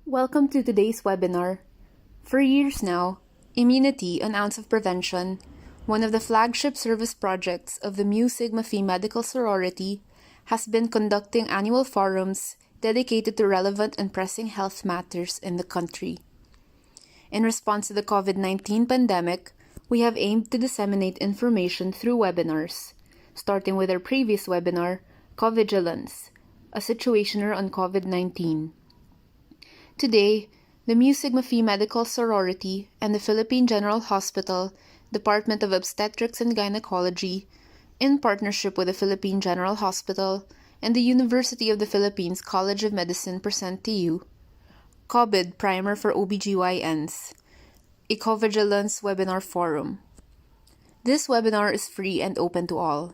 Welcome to today's webinar. For years now, Immunity, an Ounce of Prevention, one of the flagship service projects of the Mu Sigma Phi Medical Sorority, has been conducting annual forums dedicated to relevant and pressing health matters in the country. In response to the COVID-19 pandemic, we have aimed to disseminate information through webinars, starting with our previous webinar, COVIDgilance, a situationer on COVID-19. Today, the Mu Sigma Phi Medical Sorority and the Philippine General Hospital Department of Obstetrics and Gynecology, in partnership with the Philippine General Hospital and the University of the Philippines College of Medicine, present to you COVID Primer for OB-GYNs, a COVIDgilance webinar forum. This webinar is free and open to all.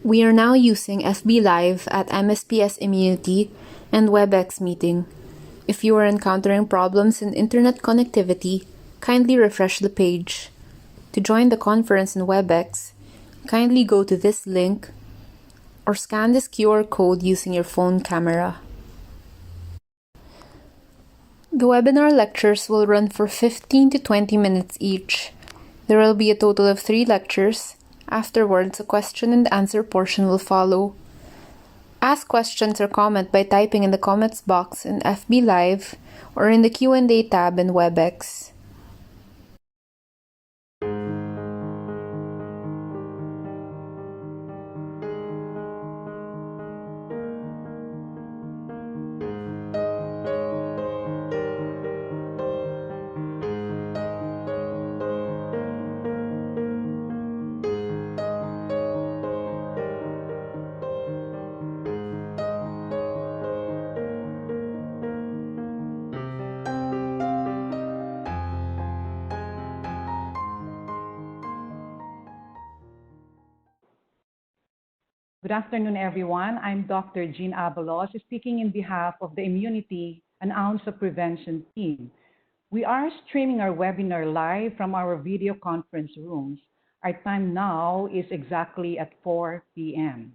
We are now using FB Live at MSPS Immunity and WebEx Meeting. If you are encountering problems in internet connectivity, kindly refresh the page. To join the conference in WebEx, kindly go to this link or scan this QR code using your phone camera. The webinar lectures will run for 15 to 20 minutes each. There will be a total of 3 lectures. Afterwards, a question and answer portion will follow. Ask questions or comment by typing in the comments box in FB Live or in the Q&A tab in WebEx. Good afternoon, everyone. I'm Dr. Jean Abalos, speaking in behalf of the Immunity, an Ounce of Prevention team. We are streaming our webinar live from our video conference rooms. Our time now is exactly at 4 p.m.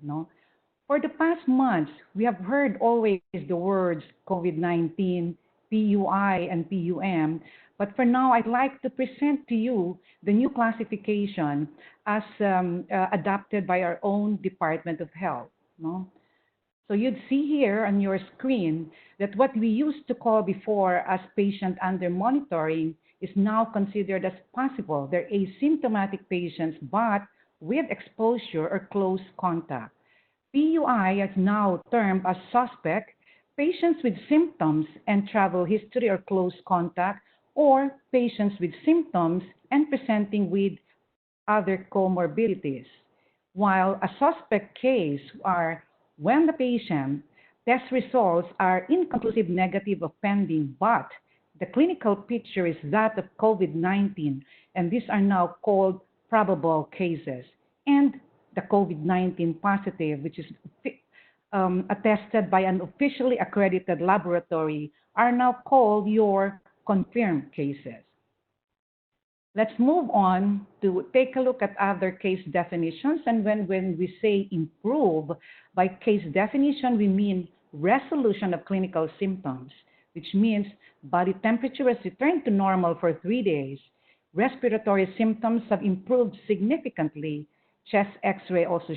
For the past months, we have heard always the words COVID-19, PUI, and PUM. But for now, I'd like to present to you the new classification as adopted by our own Department of Health. So you'd see here on your screen that what we used to call before as patient under monitoring is now considered as possible. They're asymptomatic patients, but with exposure or close contact. PUI is now termed as suspect, patients with symptoms and travel history or close contact, or patients with symptoms and presenting with other comorbidities. While a suspect case are when the patient test results are inconclusive negative or pending, but the clinical picture is that of COVID-19, and these are now called probable cases. And the COVID-19 positive, which is attested by an officially accredited laboratory, are now called your confirmed cases. Let's move on to take a look at other case definitions. And when we say improve, by case definition, we mean resolution of clinical symptoms, which means body temperature has returned to normal for 3 days. Respiratory symptoms have improved significantly. Chest X-ray also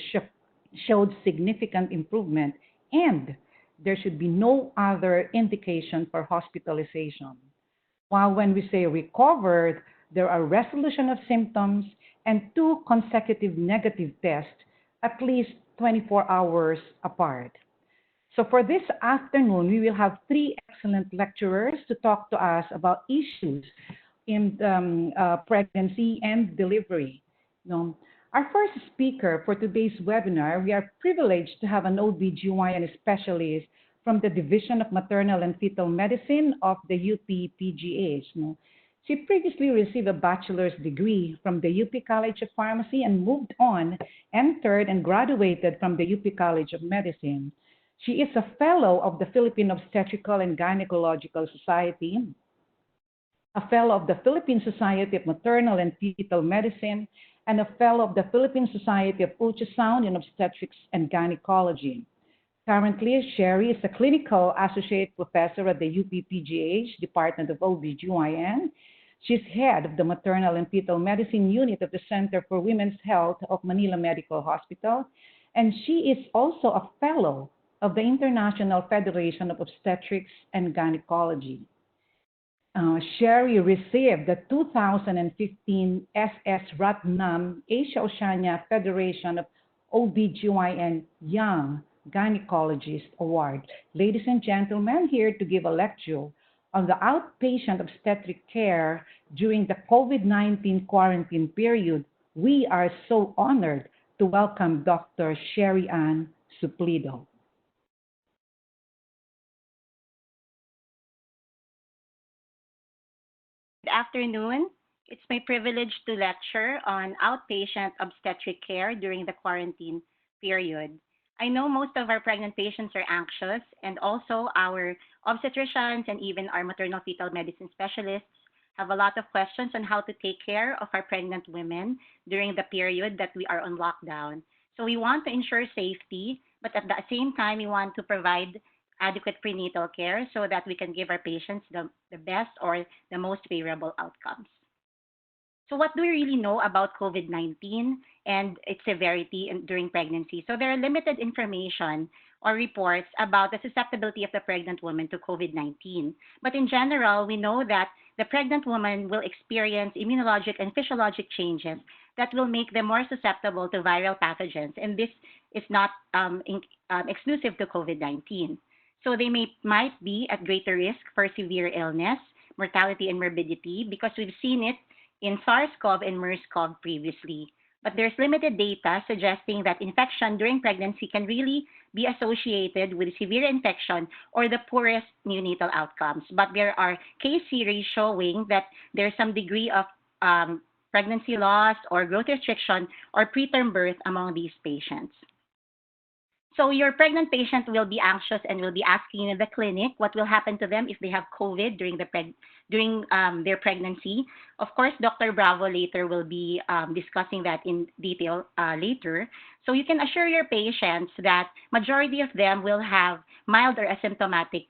showed significant improvement, and there should be no other indication for hospitalization. While when we say recovered, there are resolution of symptoms and 2 consecutive negative tests at least 24 hours apart. So for this afternoon, we will have 3 excellent lecturers to talk to us about issues in pregnancy and delivery. Our first speaker for today's webinar, we are privileged to have an OB-GYN specialist from the Division of Maternal and Fetal Medicine of the UP-PGH. She previously received a bachelor's degree from the UP College of Pharmacy and moved on, entered and graduated from the UP College of Medicine. She is a fellow of the Philippine Obstetrical and Gynecological Society, a fellow of the Philippine Society of Maternal and Fetal Medicine, and a fellow of the Philippine Society of Ultrasound in Obstetrics and Gynecology. Currently, Sherry is a clinical associate professor at the UPPGH Department of OB-GYN. She's head of the Maternal and Fetal Medicine Unit of the Center for Women's Health of Manila Medical Hospital, and she is also a fellow of the International Federation of Obstetrics and Gynecology. Sherry received the 2015 SS Ratnam Asia Oceania Federation of OB-GYN Young Gynecologist Award. Ladies and gentlemen, here to give a lecture on the outpatient obstetric care during the COVID-19 quarantine period, we are so honored to welcome Dr. Sherry Ann Suplido. Good afternoon. It's my privilege to lecture on outpatient obstetric care during the quarantine period. I know most of our pregnant patients are anxious, and also our obstetricians and even our maternal fetal medicine specialists have a lot of questions on how to take care of our pregnant women during the period that we are on lockdown. So we want to ensure safety, but at the same time, we want to provide adequate prenatal care so that we can give our patients the best or the most favorable outcomes. So what do we really know about COVID-19 and its severity during pregnancy? So there are limited information or reports about the susceptibility of the pregnant woman to COVID-19. But in general, we know that the pregnant woman will experience immunologic and physiologic changes that will make them more susceptible to viral pathogens. And this is not exclusive to COVID-19. So they might be at greater risk for severe illness, mortality, and morbidity because we've seen it in SARS-CoV and MERS-CoV previously. But there's limited data suggesting that infection during pregnancy can really be associated with severe infection or the poorest neonatal outcomes. But there are case series showing that there's some degree of pregnancy loss or growth restriction or preterm birth among these patients. So your pregnant patient will be anxious and will be asking in the clinic what will happen to them if they have COVID during their pregnancy. Of course, Dr. Bravo later will be discussing that in detail later. So you can assure your patients that majority of them will have mild or asymptomatic.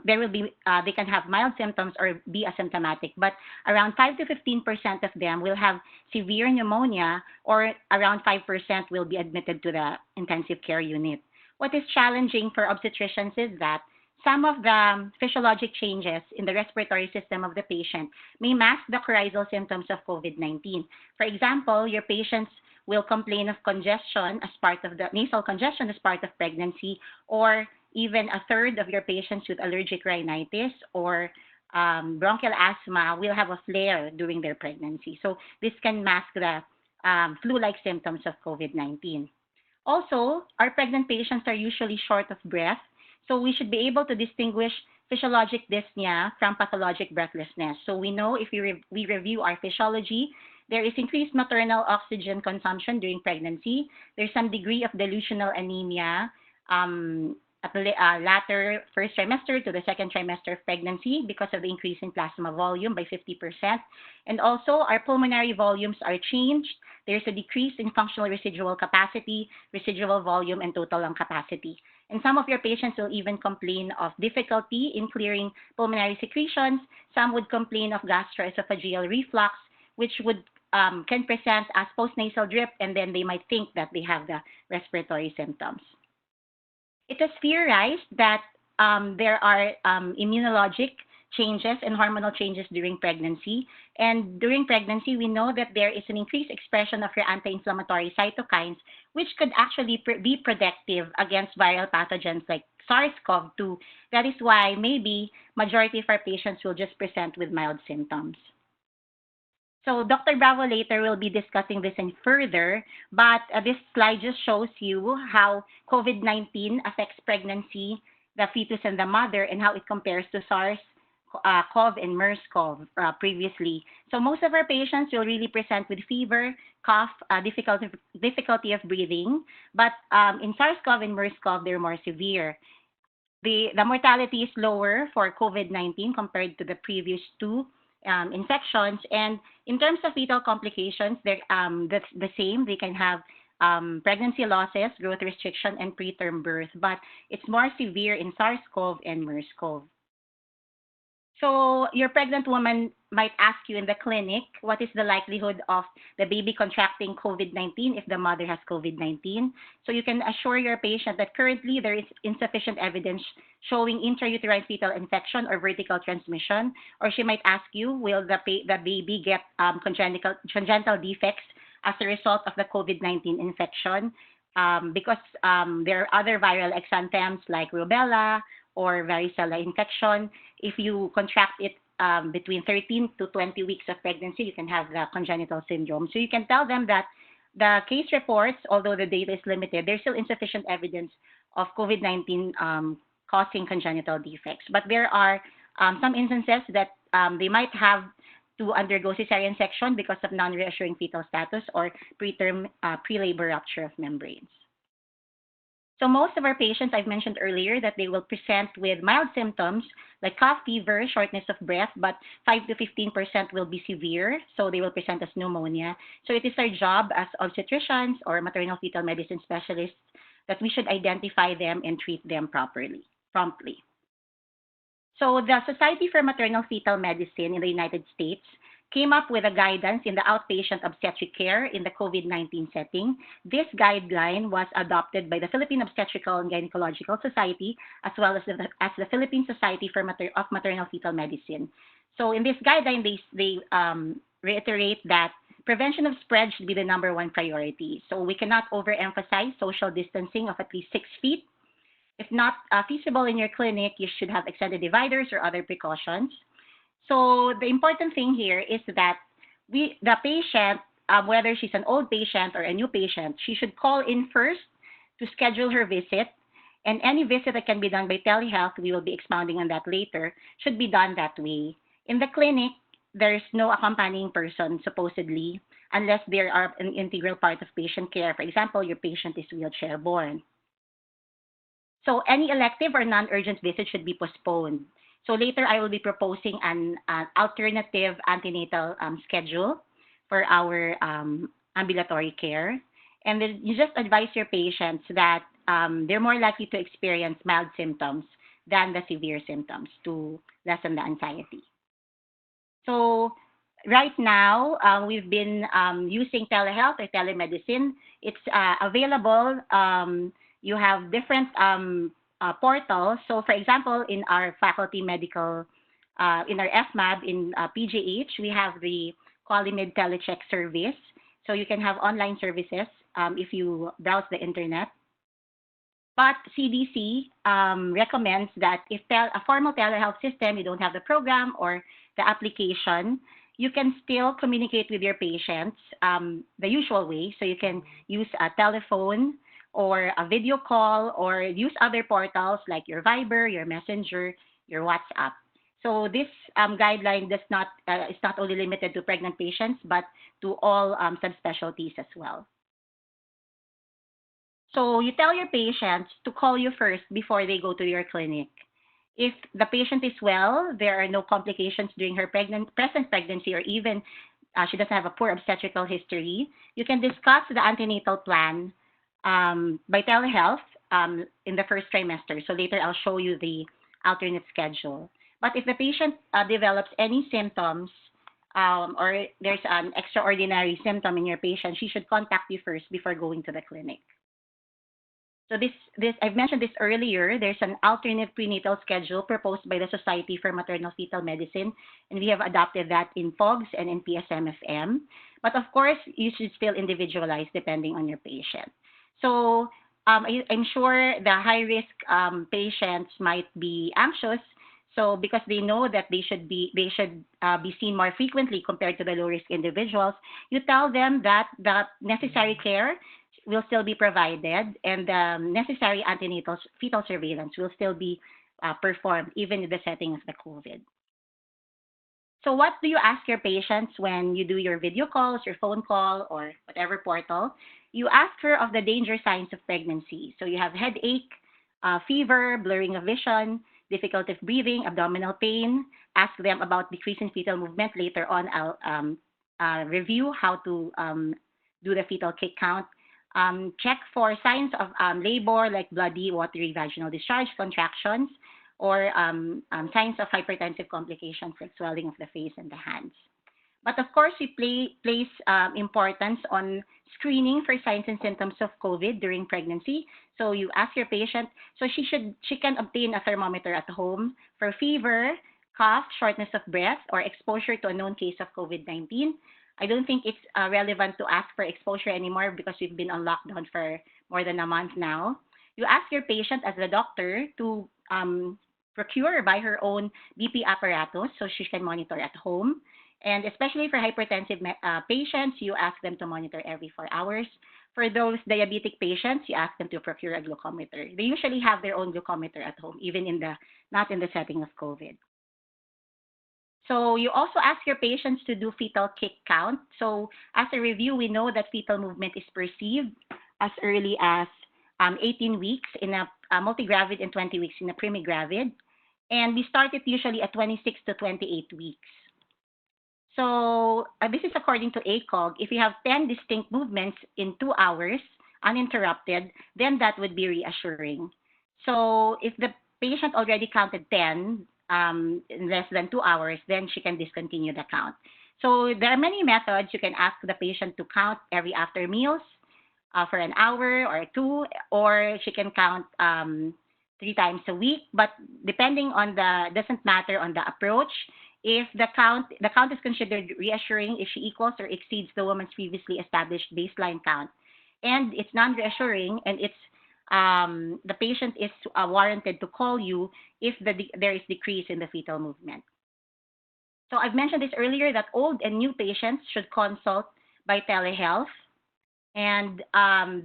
They can have mild symptoms or be asymptomatic, but around 5 to 15% of them will have severe pneumonia, or around 5% will be admitted to the intensive care unit. What is challenging for obstetricians is that some of the physiologic changes in the respiratory system of the patient may mask the coryzal symptoms of COVID-19. For example, your patients will complain of congestion as part of the nasal congestion as part of pregnancy, or even a third of your patients with allergic rhinitis or bronchial asthma will have a flare during their pregnancy. So this can mask the flu-like symptoms of COVID-19. Also, our pregnant patients are usually short of breath, so we should be able to distinguish physiologic dyspnea from pathologic breathlessness. So we know if we review our physiology, there is increased maternal oxygen consumption during pregnancy. There's some degree of delusional anemia at the latter first trimester to the second trimester of pregnancy because of the increase in plasma volume by 50%. And also, our pulmonary volumes are changed. There's a decrease in functional residual capacity, residual volume, and total lung capacity. And some of your patients will even complain of difficulty in clearing pulmonary secretions. Some would complain of gastroesophageal reflux, which can present as postnasal drip, and then they might think that they have the respiratory symptoms. It is theorized that there are immunologic changes and hormonal changes during pregnancy. And during pregnancy, we know that there is an increased expression of your anti-inflammatory cytokines, which could actually be protective against viral pathogens like SARS-CoV-2. That is why maybe majority of our patients will just present with mild symptoms. So Dr. Bravo later will be discussing this in further, but this slide just shows you how COVID-19 affects pregnancy, the fetus, and the mother, and how it compares to SARS-CoV and MERS-CoV previously. So most of our patients will really present with fever, cough, difficulty of breathing, but in SARS-CoV and MERS-CoV, they're more severe. The mortality is lower for COVID-19 compared to the previous two infections. And in terms of fetal complications, that's the same. They can have pregnancy losses, growth restriction, and preterm birth, but it's more severe in SARS-CoV and MERS-CoV. So your pregnant woman might ask you in the clinic, what is the likelihood of the baby contracting COVID-19 if the mother has COVID-19? So you can assure your patient that currently there is insufficient evidence showing intrauterine fetal infection or vertical transmission. Or she might ask you, will the baby get congenital defects as a result of the COVID-19 infection? Because there are other viral exanthems like rubella or varicella infection. If you contract it between 13 to 20 weeks of pregnancy, you can have the congenital syndrome. So you can tell them that the case reports, although the data is limited, there's still insufficient evidence of COVID-19 causing congenital defects. But there are some instances that they might have to undergo cesarean section because of non-reassuring fetal status or preterm pre-labor rupture of membranes. So most of our patients, I've mentioned earlier that they will present with mild symptoms like cough, fever, shortness of breath, but 5 to 15% will be severe, so they will present as pneumonia. So it is our job as obstetricians or maternal fetal medicine specialists that we should identify them and treat them promptly. So the Society for Maternal Fetal Medicine in the United States came up with a guidance in the outpatient obstetric care in the COVID-19 setting. This guideline was adopted by the Philippine Obstetrical and Gynecological Society, as well as the Philippine Society for Maternal Fetal Medicine. So in this guideline, they reiterate that prevention of spread should be the #1 priority. So we cannot overemphasize social distancing of at least 6 feet. If not feasible in your clinic, you should have extended dividers or other precautions. So the important thing here is that the patient, whether she's an old patient or a new patient, she should call in first to schedule her visit. And any visit that can be done by telehealth, we will be expounding on that later, should be done that way. In the clinic, there's no accompanying person, supposedly, unless they are an integral part of patient care. For example, your patient is wheelchair-borne. So any elective or non-urgent visit should be postponed. So later, I will be proposing an alternative antenatal schedule for our ambulatory care. And then you just advise your patients that they're more likely to experience mild symptoms than the severe symptoms to lessen the anxiety. So right now, we've been using telehealth or telemedicine. It's available. You have different portals. So for example, in our faculty medical, in our FMAB in PGH, we have the Qualimid Telecheck service. So you can have online services if you browse the internet. But CDC recommends that if a formal telehealth system, you don't have the program or the application, you can still communicate with your patients the usual way. So you can use a telephone or a video call, or use other portals like your Viber, your Messenger, your WhatsApp. So this guideline is not only limited to pregnant patients, but to all subspecialties as well. So you tell your patients to call you first before they go to your clinic. If the patient is well, there are no complications during her present pregnancy, or even she doesn't have a poor obstetrical history, you can discuss the antenatal plan by telehealth in the first trimester. So later I'll show you the alternate schedule. But if the patient develops any symptoms or there's an extraordinary symptom in your patient, she should contact you first before going to the clinic. So this I've mentioned this earlier. There's an alternate prenatal schedule proposed by the Society for Maternal Fetal Medicine, and we have adopted that in POGS and in PSMFM. But of course, you should still individualize depending on your patient. So I'm sure the high-risk patients might be anxious. So because they know that they should be seen more frequently compared to the low-risk individuals, you tell them that the necessary care will still be provided, and the necessary antenatal fetal surveillance will still be performed even in the setting of the COVID. So what do you ask your patients when you do your video calls, your phone call, or whatever portal? You ask her of the danger signs of pregnancy. So you have headache, fever, blurring of vision, difficulty of breathing, abdominal pain. Ask them about decrease in fetal movement. Later on, I'll review how to do the fetal kick count. check for signs of labor like bloody, watery vaginal discharge, contractions, or signs of hypertensive complications like swelling of the face and the hands. But of course, we place importance on screening for signs and symptoms of COVID during pregnancy. So you ask your patient, so she can obtain a thermometer at home for fever, cough, shortness of breath, or exposure to a known case of COVID-19. I don't think it's relevant to ask for exposure anymore because we've been on lockdown for more than a month now. You ask your patient as the doctor to procure or buy her own BP apparatus so she can monitor at home. And especially for hypertensive patients, you ask them to monitor every 4 hours. For those diabetic patients, you ask them to procure a glucometer. They usually have their own glucometer at home, even not in the setting of COVID. So you also ask your patients to do fetal kick count. So as a review, we know that fetal movement is perceived as early as 18 weeks in a multigravid and 20 weeks in a primigravid. And we start it usually at 26 to 28 weeks. So this is according to ACOG. If you have 10 distinct movements in 2 hours, uninterrupted, then that would be reassuring. So if the patient already counted 10 in less than 2 hours, then she can discontinue the count. So there are many methods. You can ask the patient to count every after meals for an hour or 2, or she can count 3 times a week. But depending on doesn't matter on the approach. If the count is considered reassuring if she equals or exceeds the woman's previously established baseline count, and it's non-reassuring, and it's the patient is warranted to call you if there is decrease in the fetal movement. So I've mentioned this earlier that old and new patients should consult by telehealth, and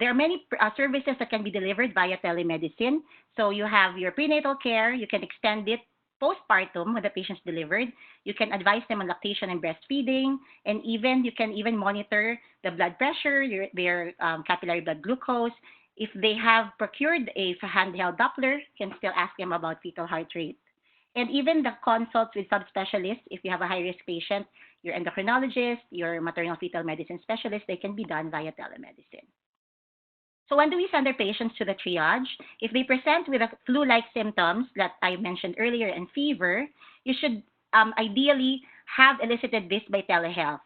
there are many services that can be delivered via telemedicine. So you have your prenatal care, you can extend it postpartum when the patient's delivered. You can advise them on lactation and breastfeeding, and you can even monitor the blood pressure, their capillary blood glucose. If they have procured a handheld Doppler, you can still ask them about fetal heart rate. And even the consults with subspecialists, if you have a high-risk patient, your endocrinologist, your maternal fetal medicine specialist, they can be done via telemedicine. So when do we send our patients to the triage? If they present with flu-like symptoms that I mentioned earlier and fever, you should ideally have elicited this by telehealth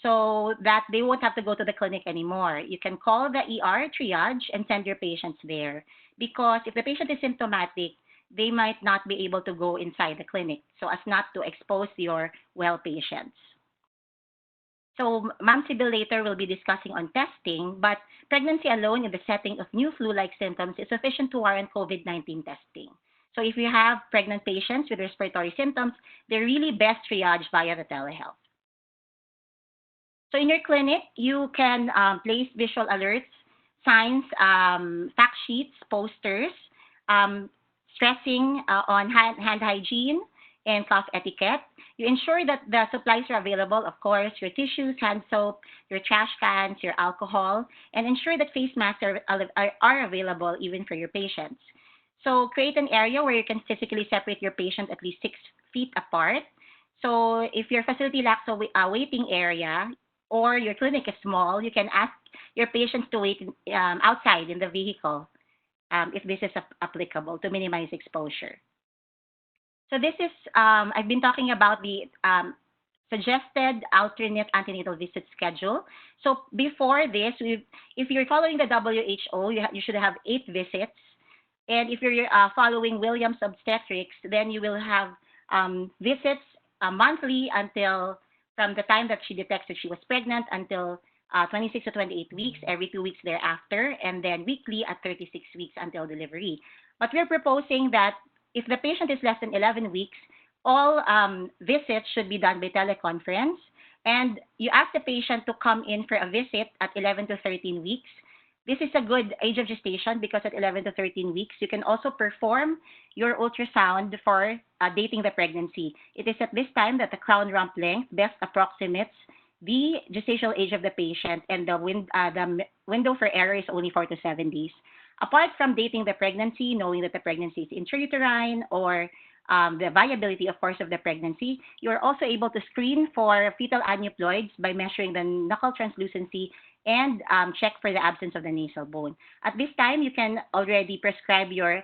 so that they won't have to go to the clinic anymore. You can call the ER triage and send your patients there, because if the patient is symptomatic, they might not be able to go inside the clinic so as not to expose your well patients. So Ma'am Sibyl later will be discussing on testing, but pregnancy alone in the setting of new flu-like symptoms is sufficient to warrant COVID-19 testing. So if you have pregnant patients with respiratory symptoms, they're really best triaged via the telehealth. So in your clinic, you can place visual alerts, signs, fact sheets, posters, stressing on hand hygiene and cough etiquette. You ensure that the supplies are available, of course, your tissues, hand soap, your trash cans, your alcohol, and ensure that face masks are available even for your patients. So create an area where you can physically separate your patient at least 6 feet apart. So if your facility lacks a waiting area or your clinic is small, you can ask your patients to wait outside in the vehicle if this is applicable to minimize exposure. So this is, I've been talking about the suggested alternate antenatal visit schedule. So before this, if you're following the WHO, you should have 8 visits. And if you're following Williams Obstetrics, then you will have visits monthly from the time that she detects that she was pregnant until 26 to 28 weeks, every 2 weeks thereafter, and then weekly at 36 weeks until delivery. But we're proposing that if the patient is less than 11 weeks, all visits should be done by teleconference. And you ask the patient to come in for a visit at 11 to 13 weeks. This is a good age of gestation because at 11 to 13 weeks, you can also perform your ultrasound for dating the pregnancy. It is at this time that the crown rump length best approximates the gestational age of the patient, and the window for error is only 4 to 7 days. Apart from dating the pregnancy, knowing that the pregnancy is intrauterine, or the viability, of course, of the pregnancy, you are also able to screen for fetal aneuploids by measuring the knuckle translucency and check for the absence of the nasal bone. At this time, you can already prescribe your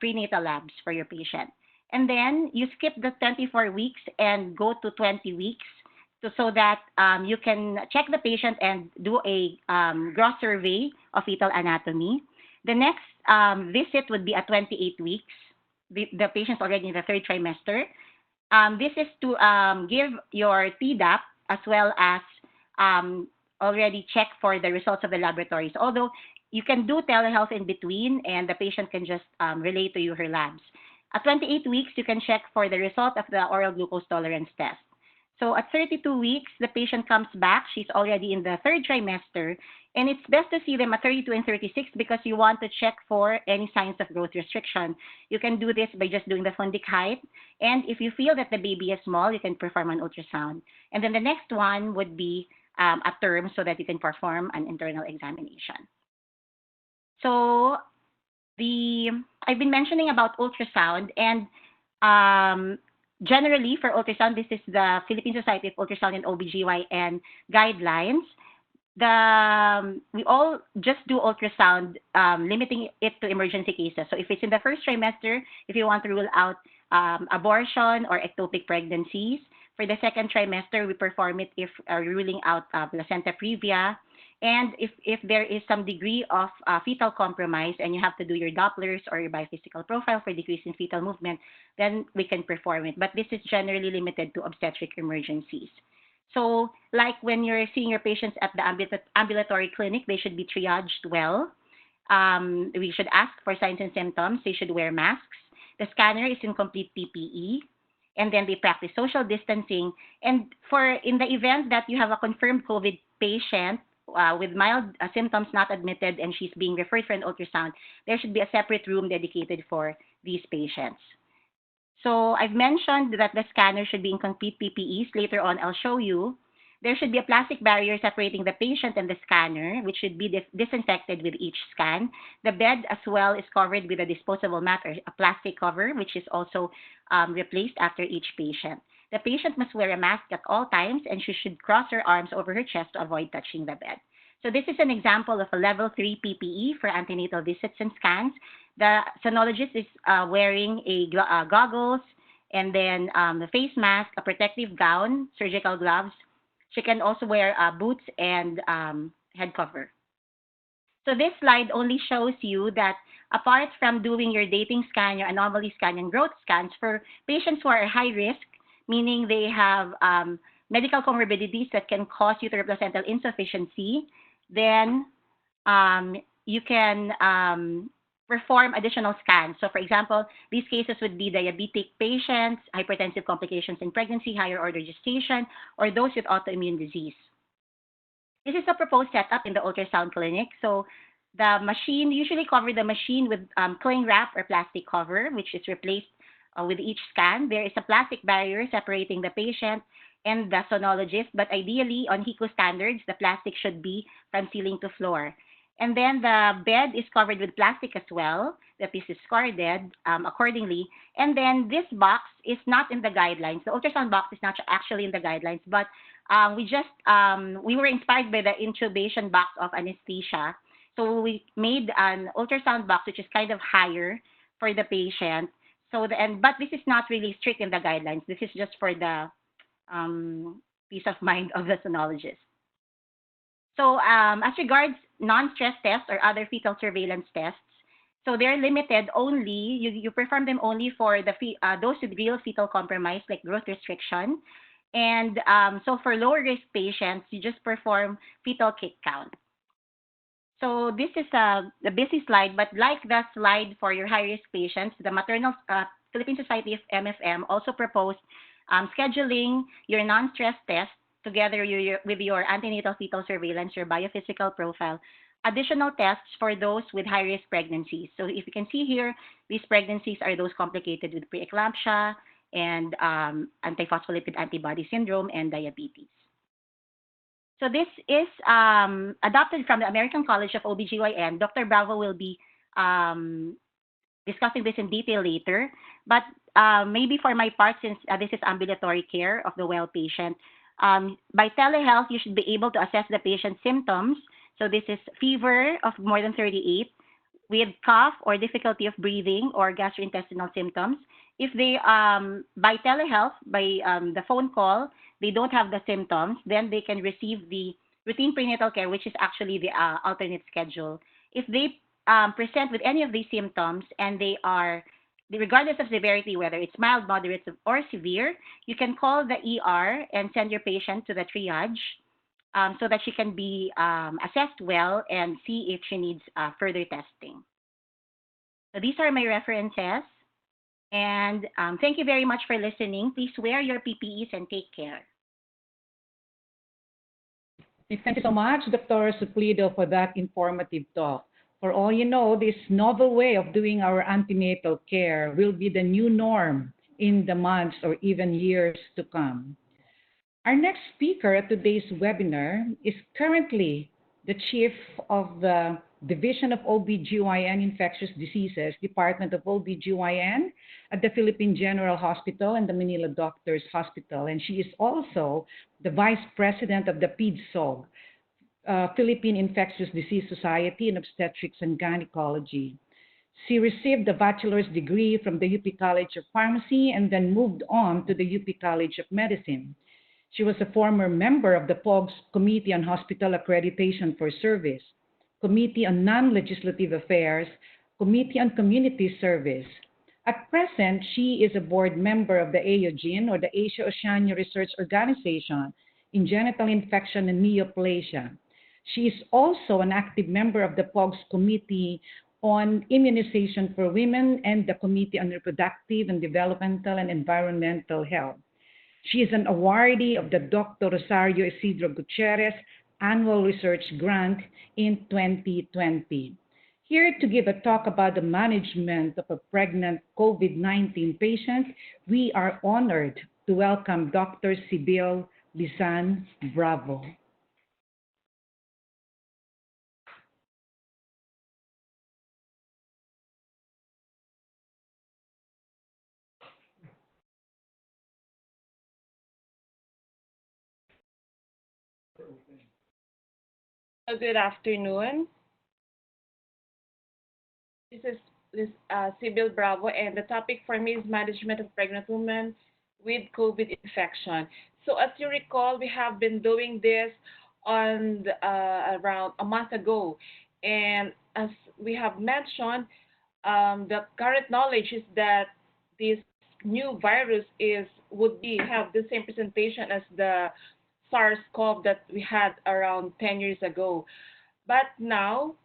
prenatal labs for your patient. And then you skip the 24 weeks and go to 20 weeks so that you can check the patient and do a gross survey of fetal anatomy. The next visit would be at 28 weeks. The patient's already in the third trimester. This is to give your TDAP as well as um, already check for the results of the laboratories. Although you can do telehealth in between and the patient can just relay to you her labs. At 28 weeks, you can check for the result of the oral glucose tolerance test. So at 32 weeks, the patient comes back. She's already in the third trimester. And it's best to see them at 32 and 36 because you want to check for any signs of growth restriction. You can do this by just doing the fundic height. And if you feel that the baby is small, you can perform an ultrasound. And then the next one would be a term so that you can perform an internal examination. So I've been mentioning about ultrasound, and generally for ultrasound, this is the Philippine Society of Ultrasound and OB-GYN guidelines. We all just do ultrasound, limiting it to emergency cases. So if it's in the first trimester, if you want to rule out abortion or ectopic pregnancies. For the second trimester, we perform it if ruling out placenta previa. And if there is some degree of fetal compromise and you have to do your Dopplers or your biophysical profile for decrease in fetal movement, then we can perform it. But this is generally limited to obstetric emergencies. So like when you're seeing your patients at the ambulatory clinic, they should be triaged well. We should ask for signs and symptoms. They should wear masks. The scanner is in complete PPE. And then they practice social distancing. And in the event that you have a confirmed COVID patient with mild symptoms not admitted and she's being referred for an ultrasound, there should be a separate room dedicated for these patients. So I've mentioned that the scanner should be in complete PPEs. Later on, I'll show you. There should be a plastic barrier separating the patient and the scanner, which should be disinfected with each scan. The bed as well is covered with a disposable mat or a plastic cover, which is also replaced after each patient. The patient must wear a mask at all times, and she should cross her arms over her chest to avoid touching the bed. So this is an example of a level 3 PPE for antenatal visits and scans. The sonologist is wearing goggles, and then the face mask, a protective gown, surgical gloves. She can also wear boots and head cover. So this slide only shows you that apart from doing your dating scan, your anomaly scan, and growth scans for patients who are high risk, meaning they have medical comorbidities that can cause uteroplacental insufficiency, then you can perform additional scans. So for example, these cases would be diabetic patients, hypertensive complications in pregnancy, higher order gestation, or those with autoimmune disease. This is a proposed setup in the ultrasound clinic. So the machine, usually cover the machine with cling wrap or plastic cover, which is replaced with each scan. There is a plastic barrier separating the patient and the sonologist, but ideally on HICO standards, the plastic should be from ceiling to floor. And then the bed is covered with plastic as well. That is discarded accordingly. And then this box is not in the guidelines. The ultrasound box is not actually in the guidelines, but we were inspired by the intubation box of anesthesia. So we made an ultrasound box which is kind of higher for the patient. But this is not really strict in the guidelines. This is just for the peace of mind of the sonologist. So as regards non-stress tests or other fetal surveillance tests, so they're limited only, you perform them only for those with real fetal compromise like growth restriction. And so for lower risk patients, you just perform fetal kick count. So this is the busy slide, but like the slide for your high-risk patients, the Philippine Society of MFM also proposed scheduling your non-stress test together with your antenatal fetal surveillance, your biophysical profile, additional tests for those with high-risk pregnancies. So if you can see here, these pregnancies are those complicated with preeclampsia and antiphospholipid antibody syndrome and diabetes. So this is adopted from the American College of OB-GYN. Dr. Bravo will be discussing this in detail later. But maybe for my part, since this is ambulatory care of the well patient, By telehealth, you should be able to assess the patient's symptoms. So this is fever of more than 38 with cough or difficulty of breathing or gastrointestinal symptoms. If they, by telehealth, by the phone call, they don't have the symptoms, then they can receive the routine prenatal care, which is actually the alternate schedule. If they present with any of these symptoms and they are, regardless of severity, whether it's mild, moderate, or severe, you can call the ER and send your patient to the triage so that she can be assessed well and see if she needs further testing. So these are my references. And thank you very much for listening. Please wear your PPEs and take care. Thank you so much, Dr. Suplido, for that informative talk. For all you know, this novel way of doing our antenatal care will be the new norm in the months or even years to come. Our next speaker at today's webinar is currently the Chief of the Division of OB-GYN Infectious Diseases, Department of OB-GYN at the Philippine General Hospital and the Manila Doctors Hospital. And she is also the Vice President of the PIDSOG, Philippine Infectious Disease Society in Obstetrics and Gynecology. She received a bachelor's degree from the UP College of Pharmacy and then moved on to the UP College of Medicine. She was a former member of the POG's Committee on Hospital Accreditation for Service, Committee on Non-Legislative Affairs, Committee on Community Service. At present, she is a board member of the AOGYNE, or the Asia-Oceania Research Organization in Genital Infection and Neoplasia. She is also an active member of the POG's Committee on Immunization for Women and the Committee on Reproductive and Developmental and Environmental Health. She is an awardee of the Dr. Rosario Isidro Gutierrez Annual Research Grant in 2020. Here to give a talk about the management of a pregnant COVID-19 patient, we are honored to welcome Dr. Sybil Lizan Bravo. Good afternoon. This is Sybil Bravo, and the topic for me is management of pregnant women with COVID infection. So as you recall, we have been doing this on around a month ago, and as we have mentioned, the current knowledge is that this new virus would have the same presentation as the SARS-CoV that we had around 10 years ago. But now,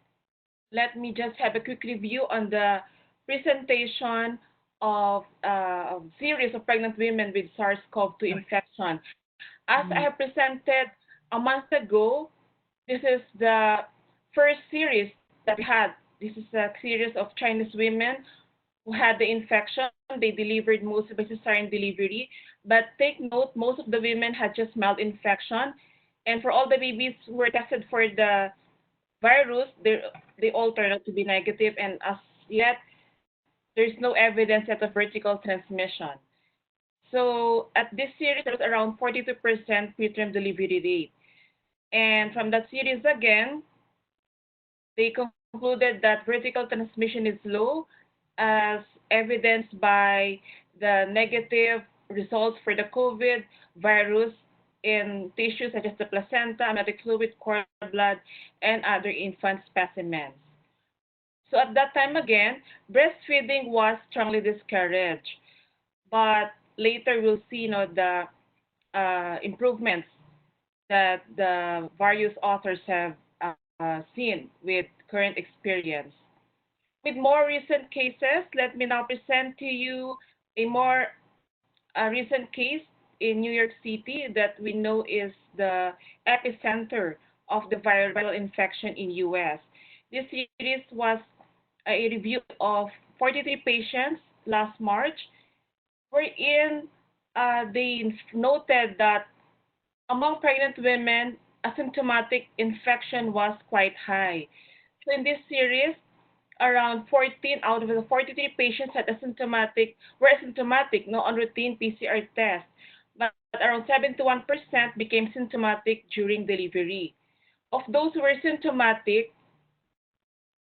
let me just have a quick review on the presentation of a series of pregnant women with SARS-CoV-2 infection. As I have presented a month ago, this is the first series that we had. This is a series of Chinese women who had the infection. They delivered mostly by cesarean delivery. But take note, most of the women had just mild infection. And for all the babies who were tested for the virus, they all turned out to be negative. And as yet, there's no evidence yet of vertical transmission. So at this series, there was around 42% preterm delivery rate. And from that series again, they concluded that vertical transmission is low, as evidenced by the negative results for the COVID virus in tissues such as the placenta, amniotic fluid, cord blood, and other infant specimens. So at that time again, breastfeeding was strongly discouraged. But later we'll see the improvements that the various authors have seen with current experience. With more recent cases, let me now present to you a more recent case in New York City that we know is the epicenter of the viral infection in US. This series was a review of 43 patients last March, wherein they noted that among pregnant women, asymptomatic infection was quite high. So in this series, around 14 out of the 43 patients were asymptomatic, on routine PCR test. but around 71% became symptomatic during delivery. Of those who were symptomatic,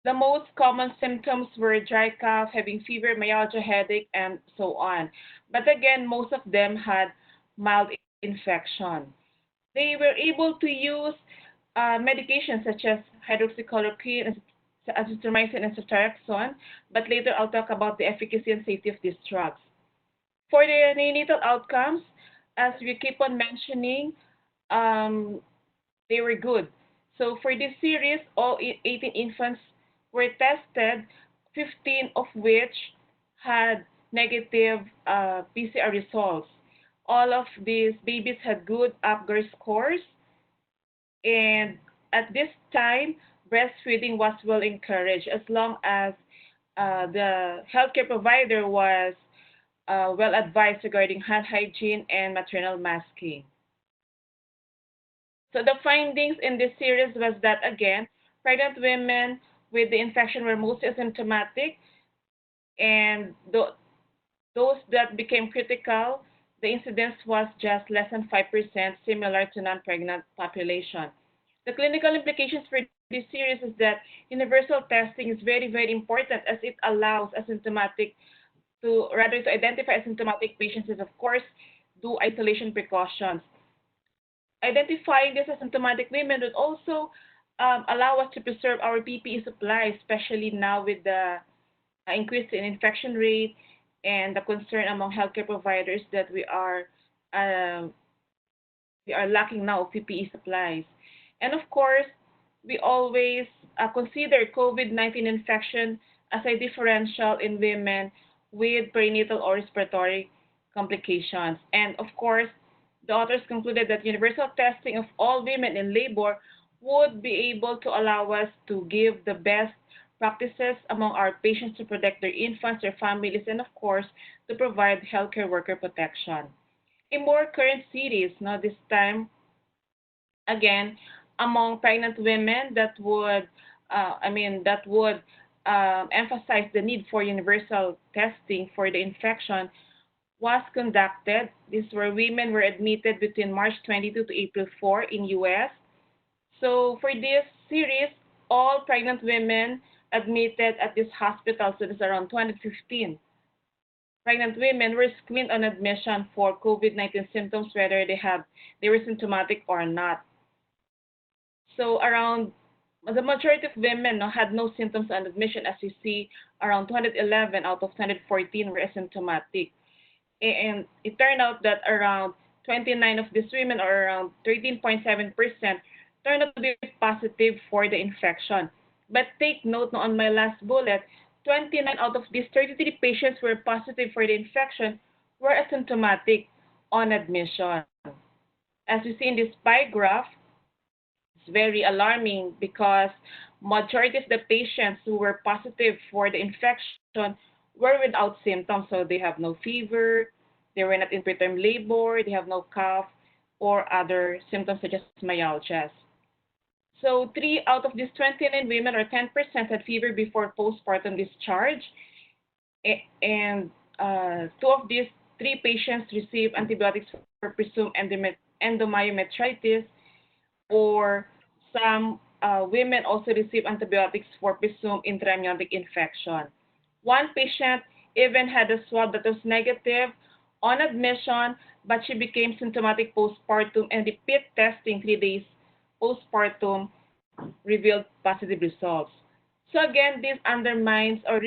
the most common symptoms were dry cough, having fever, myalgia, headache, and so on. But again, most of them had mild infection. They were able to use medications such as hydroxychloroquine, azithromycin, and ceftriaxone, but later I'll talk about the efficacy and safety of these drugs. For the neonatal outcomes, as we keep on mentioning, um, they were good. So for this series, all 18 infants were tested, 15 of which had negative PCR results. All of these babies had good Apgar scores, and at this time, breastfeeding was well encouraged as long as the healthcare provider was well advised regarding hand hygiene and maternal masking. So the findings in this series was that again, pregnant women with the infection were mostly asymptomatic, and those that became critical, the incidence was just less than 5%, similar to non-pregnant population. The clinical implications for this series is that universal testing is very, very important as it allows asymptomatic to identify asymptomatic patients and of course do isolation precautions. Identifying these asymptomatic women would also allow us to preserve our PPE supply, especially now with the increase in infection rate and the concern among healthcare providers that um, we are lacking now of PPE supplies. And of course, we always consider COVID-19 infection as a differential in women with perinatal or respiratory complications. And of course, the authors concluded that universal testing of all women in labor would be able to allow us to give the best practices among our patients to protect their infants, their families, and of course, to provide healthcare worker protection. A more current series, now this time, again, among pregnant women that would emphasize the need for universal testing for the infection was conducted. These were women were admitted between March 22 to April 4 in US. So for this series, all pregnant women admitted at this hospital, so there's around 215 pregnant women were screened on admission for COVID-19 symptoms, whether they were symptomatic or not. So around the majority of women had no symptoms on admission, as you see, around 211 out of 214 were asymptomatic. And it turned out that around 29 of these women, or around 13.7%, turned out to be positive for the infection. But take note on my last bullet, 29 out of these 33 patients who were positive for the infection were asymptomatic on admission. As you see in this pie graph, it's very alarming because majority of the patients who were positive for the infection were without symptoms. So they have no fever, they were not in preterm labor, they have no cough or other symptoms such as myalgias. So 3 out of these 29 women, or 10%, had fever before postpartum discharge. And 2 of these 3 patients received antibiotics for presumed endomyometritis, or some women also received antibiotics for presumed intraamniotic infection. One patient even had a swab that was negative on admission, but she became symptomatic postpartum, and repeat testing 3 days postpartum revealed positive results. So again, this undermines, or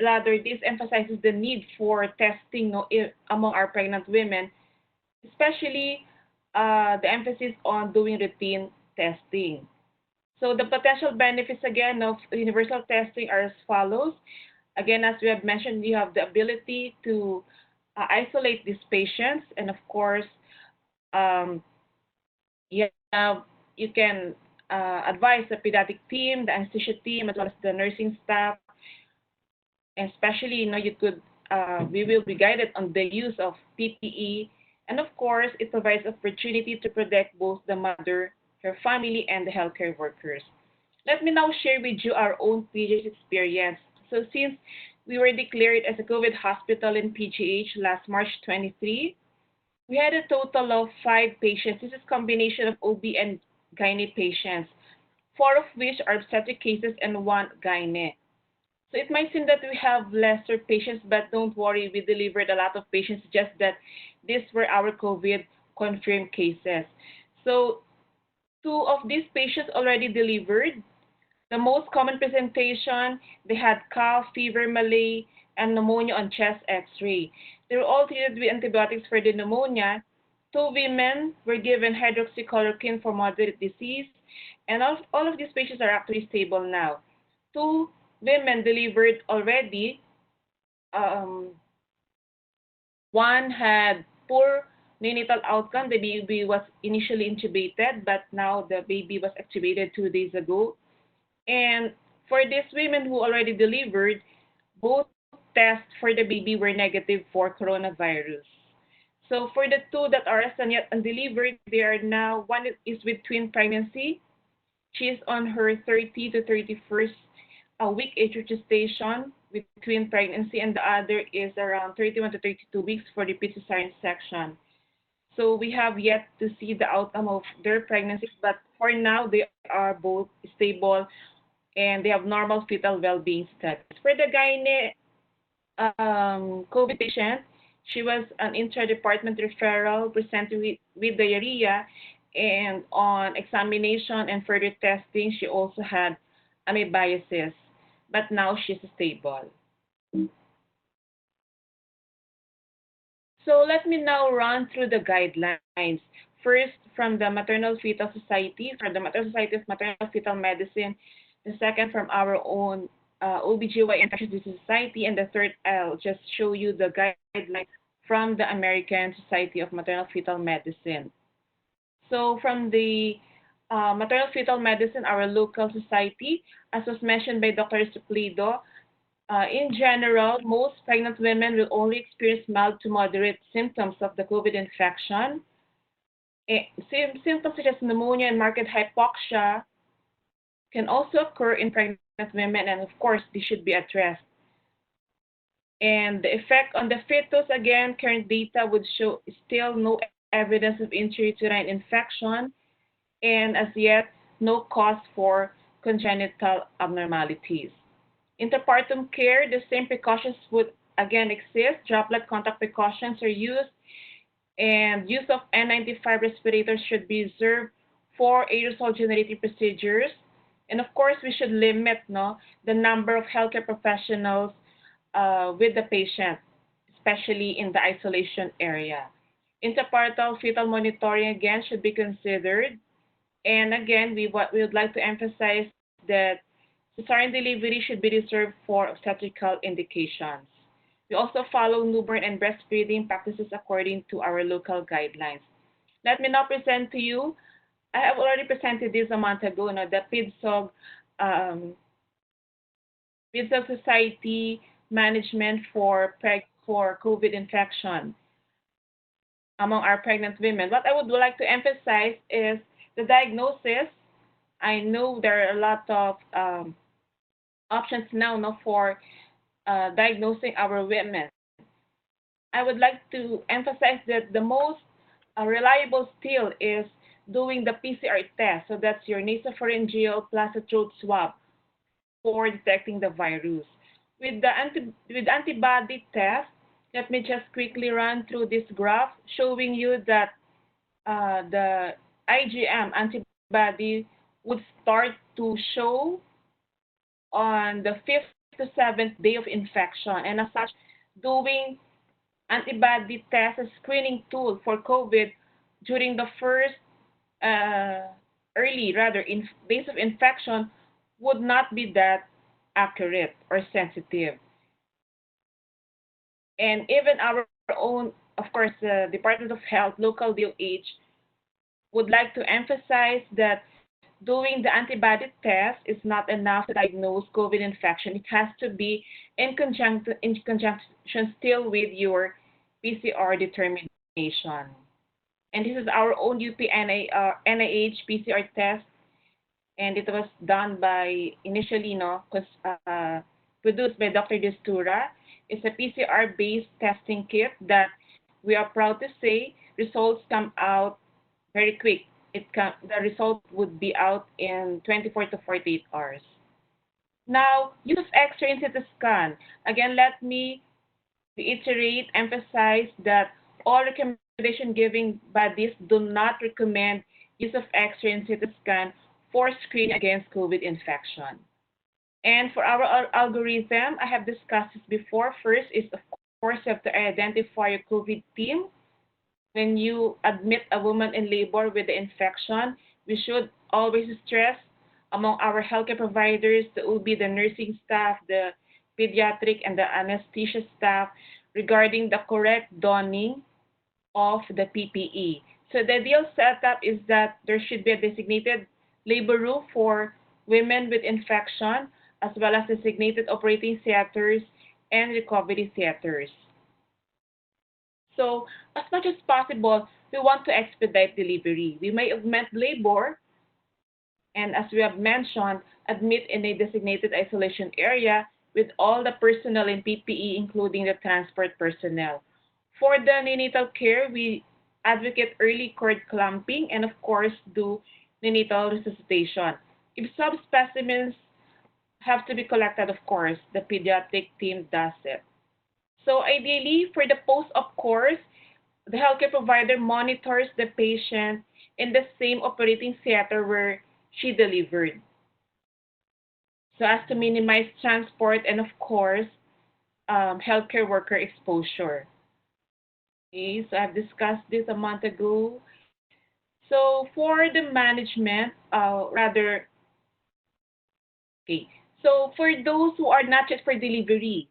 rather, this emphasizes the need for testing among our pregnant women, especially the emphasis on doing routine testing. So the potential benefits again of universal testing are as follows. Again, as we have mentioned, you have the ability to isolate these patients, and of course, um, you you can advise the pediatric team, the anesthesia team, as well as the nursing staff, and especially, you could we will be guided on the use of PPE, and of course, it provides opportunity to protect both the mother, her family, and the healthcare workers. Let me now share with you our own PGH experience. So since we were declared as a COVID hospital in PGH last March 23, We had a total of 5 patients. This is combination of OB and GYNE patients, 4 of which are obstetric cases and 1 GYNE. So it might seem that we have lesser patients, but don't worry, we delivered a lot of patients, just that these were our COVID confirmed cases. So 2 of these patients already delivered. The most common presentation, they had cough, fever, malaise, and pneumonia on chest x-ray. They were all treated with antibiotics for the pneumonia. 2 women were given hydroxychloroquine for moderate disease, and all of these patients are actually stable now. 2 women delivered already. Um, One had poor neonatal outcome. The baby was initially intubated, but now the baby was extubated 2 days ago. And for these women who already delivered, both tests for the baby were negative for coronavirus. So for the 2 that are as yet undelivered, they are now, one is with twin pregnancy. She is on her 30 to 31st week age gestation with twin pregnancy, and the other is around 31 to 32 weeks for the cesarean section. So we have yet to see the outcome of their pregnancies, but for now they are both stable and they have normal fetal well-being status. For the gyne COVID patient, she was an intra-department referral presented with diarrhea, and on examination and further testing, she also had amoebiasis, but now she's stable. So let me now run through the guidelines. First, from the Maternal Fetal Society, from the Maternal Society of Maternal Fetal Medicine. The second, from our own OB-GYN Infectious Disease Society. And the third, I'll just show you the guidelines from the American Society of Maternal Fetal Medicine. So from the Maternal Fetal Medicine, our local society, as was mentioned by Dr. Suplido, in general, most pregnant women will only experience mild to moderate symptoms of the COVID infection. Symptoms such as pneumonia and marked hypoxia can also occur in pregnant women, and of course, they should be addressed. And the effect on the fetus, again, current data would show still no evidence of intrauterine infection, and as yet, no cause for congenital abnormalities. Interpartum care, the same precautions would again exist. Droplet contact precautions are used, and use of N95 respirators should be reserved for aerosol generating procedures. And of course, we should limit the number of healthcare professionals with the patient, especially in the isolation area. Interpartum fetal monitoring again should be considered. And again, we would like to emphasize that cesarean delivery should be reserved for obstetrical indications. We also follow newborn and breastfeeding practices according to our local guidelines. Let me now present to you, I have already presented this a month ago, the um, PIDSOG Society Management for COVID infection among our pregnant women. What I would like to emphasize is the diagnosis. I know there are a lot of options now for diagnosing our women. I would like to emphasize that the most reliable still is doing the PCR test. So that's your nasopharyngeal plus a throat swab for detecting the virus. With antibody test, let me just quickly run through this graph showing you that the IgM antibody would start to show on the 5th to 7th day of infection. And as such, doing antibody test as screening tool for COVID during the first in days of infection would not be that accurate or sensitive. And even our own, of course, the Department of Health, local DOH, would like to emphasize that doing the antibody test is not enough to diagnose COVID infection. It has to be in conjunction still with your PCR determination. And this is our own NIH PCR test, and it was done by initially, produced by Dr. Destura. It's a PCR-based testing kit that we are proud to say results come out very quick. The result would be out in 24 to 48 hours. Now, use of X-ray and CT scan. Again, let me reiterate, emphasize that all recommendation giving bodies do not recommend use of X-ray and CT scan for screening against COVID infection. And for our algorithm, I have discussed this before. First is, of course, you have to identify your COVID team. When you admit a woman in labor with the infection, we should always stress among our healthcare providers, the OB, the nursing staff, the pediatric, and the anesthesia staff regarding the correct donning of the PPE. So the ideal setup is that there should be a designated labor room for women with infection, as well as designated operating theaters and recovery theaters. So as much as possible, we want to expedite delivery. We may augment labor, and as we have mentioned, admit in a designated isolation area with all the personnel in PPE, including the transport personnel. For the neonatal care, we advocate early cord clamping and, of course, do neonatal resuscitation. If subspecimens have to be collected, of course, the pediatric team does it. So ideally, for the post-op course, the healthcare provider monitors the patient in the same operating theater where she delivered, so as to minimize transport and, of course, healthcare worker exposure. Okay, so I've discussed this a month ago. So for the management, okay, so for those who are not yet for delivery,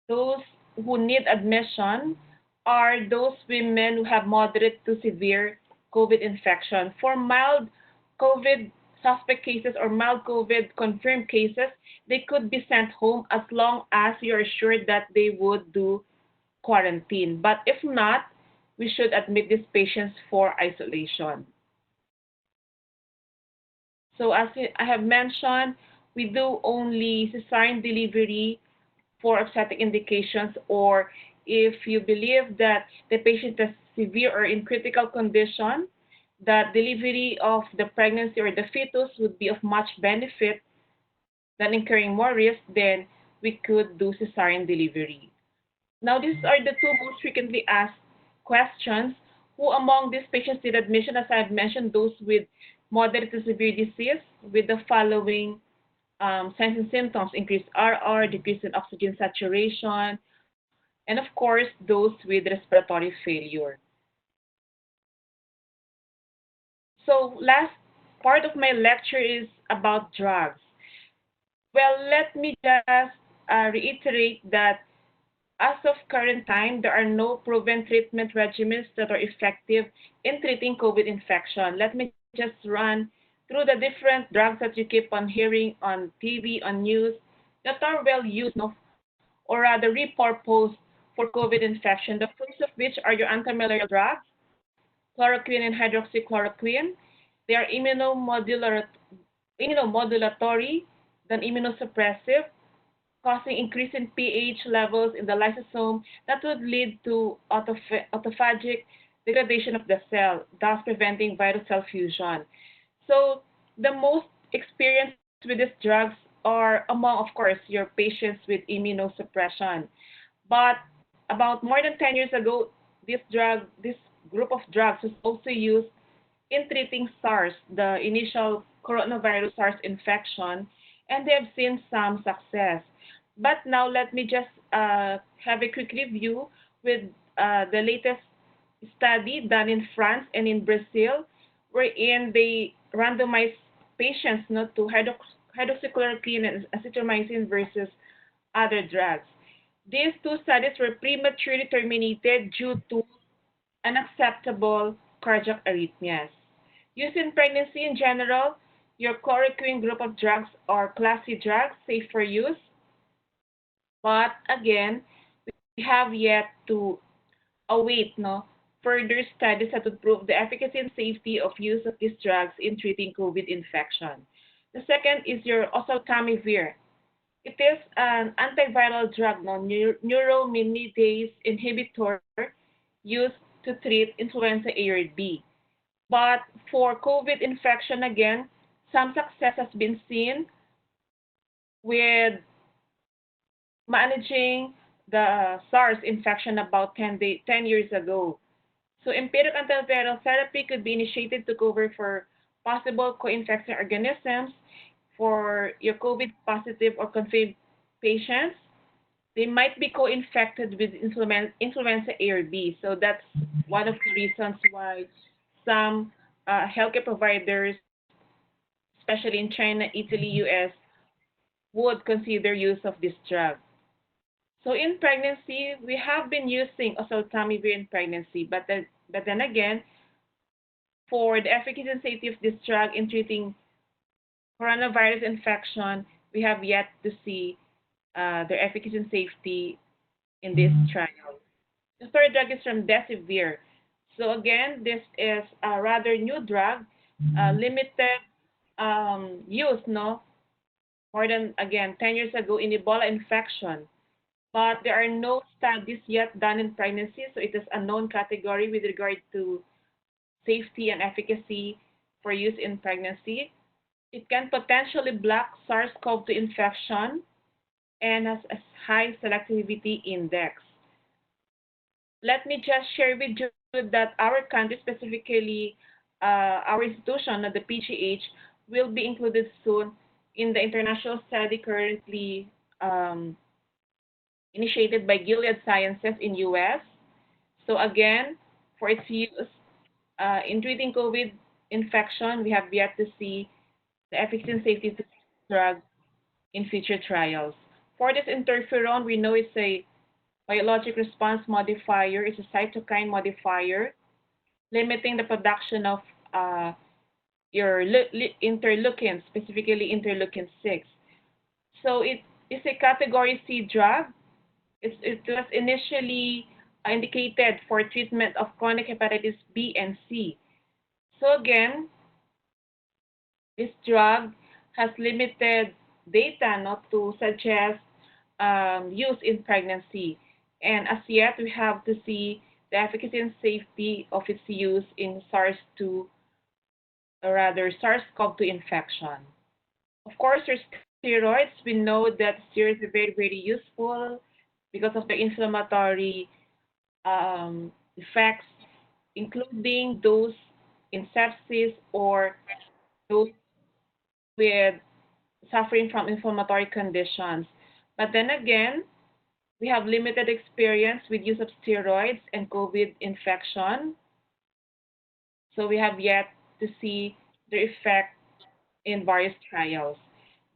those who need admission are those women who have moderate to severe COVID infection. For mild COVID suspect cases or mild COVID confirmed cases, they could be sent home as long as you're assured that they would do quarantine. But if not, we should admit these patients for isolation. So as I have mentioned, we do only cesarean delivery for obstetric indications, or if you believe that the patient is severe or in critical condition, that delivery of the pregnancy or the fetus would be of much benefit than incurring more risk, then we could do cesarean delivery. Now, these are the two most frequently asked questions. Who among these patients did admission? As I've mentioned, those with moderate to severe disease with the following signs and symptoms: increased RR, decrease in oxygen saturation, and of course, those with respiratory failure. So last part of my lecture is about drugs. Well, let me just reiterate that as of current time, there are no proven treatment regimens that are effective in treating COVID infection. Let me just run through the different drugs that you keep on hearing on TV, on news, that are well used, or rather repurposed for COVID infection. The first of which are your antimalarial drugs, chloroquine and hydroxychloroquine. They are immunomodulatory, then immunosuppressive, causing increase in pH levels in the lysosome that would lead to autophagic degradation of the cell, thus preventing viral cell fusion. So the most experienced with these drugs are among, of course, your patients with immunosuppression. But about more than 10 years ago, this group of drugs was also used in treating SARS, the initial coronavirus SARS infection, and they have seen some success. But now let me just have a quick review with the latest study done in France and in Brazil, wherein they randomized patients not to hydroxychloroquine and azithromycin versus other drugs. These two studies were prematurely terminated due to unacceptable cardiac arrhythmias. Used in pregnancy in general, your chloroquine group of drugs are Class C drugs, safe for use. But again, we have yet to await further studies that would prove the efficacy and safety of use of these drugs in treating COVID infection. The second is your oseltamivir. It is an antiviral drug, neuraminidase inhibitor. used to treat influenza A or B. But for COVID infection, again, some success has been seen with managing the SARS infection about 10 years ago. So empiric antiviral therapy could be initiated to cover for possible co-infecting organisms for your COVID positive or confirmed patients. They might be co-infected with influenza A or B. So that's one of the reasons why some healthcare providers, especially in China, Italy, US, would consider use of this drug. So in pregnancy, we have been using oseltamivir in pregnancy, but then again, for the efficacy and safety of this drug in treating coronavirus infection, we have yet to see their efficacy and safety in this trial. The third drug is from remdesivir. So again, this is a rather new drug, limited use, no, more than again 10 years ago in Ebola infection. But there are no studies yet done in pregnancy, so it is a known category with regard to safety and efficacy for use in pregnancy. It can potentially block SARS-CoV-2 infection and has a high selectivity index. Let me just share with you that our country, specifically our institution, the PGH, will be included soon in the international study currently initiated by Gilead Sciences in US. So again, for its use in treating COVID infection, we have yet to see the efficacy and safety of the drug in future trials. For this interferon, we know it's a biologic response modifier. It's a cytokine modifier, limiting the production of your interleukins, specifically interleukin 6. So it is a category C drug. It was initially indicated for treatment of chronic hepatitis B and C. So again, this drug has limited data not to suggest use in pregnancy. And as yet, we have to see the efficacy and safety of its use in SARS-2, or rather SARS-CoV-2 infection. Of course, there's steroids. We know that steroids are very, very useful because of the inflammatory effects, including those in sepsis or those with suffering from inflammatory conditions. But then again, we have limited experience with use of steroids and COVID infection. So we have yet to see the effect in various trials.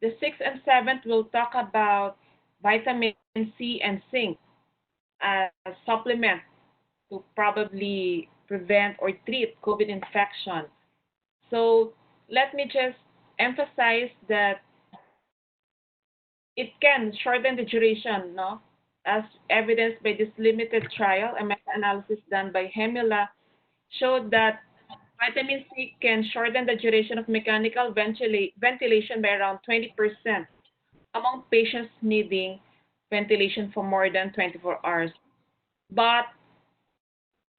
The 6th and 7th will talk about vitamin C and zinc as supplement to probably prevent or treat COVID infection. So let me just emphasize that it can shorten the duration, no? As evidenced by this limited trial, a meta-analysis done by Hemila showed that vitamin C can shorten the duration of mechanical ventilation by around 20% among patients needing ventilation for more than 24 hours. But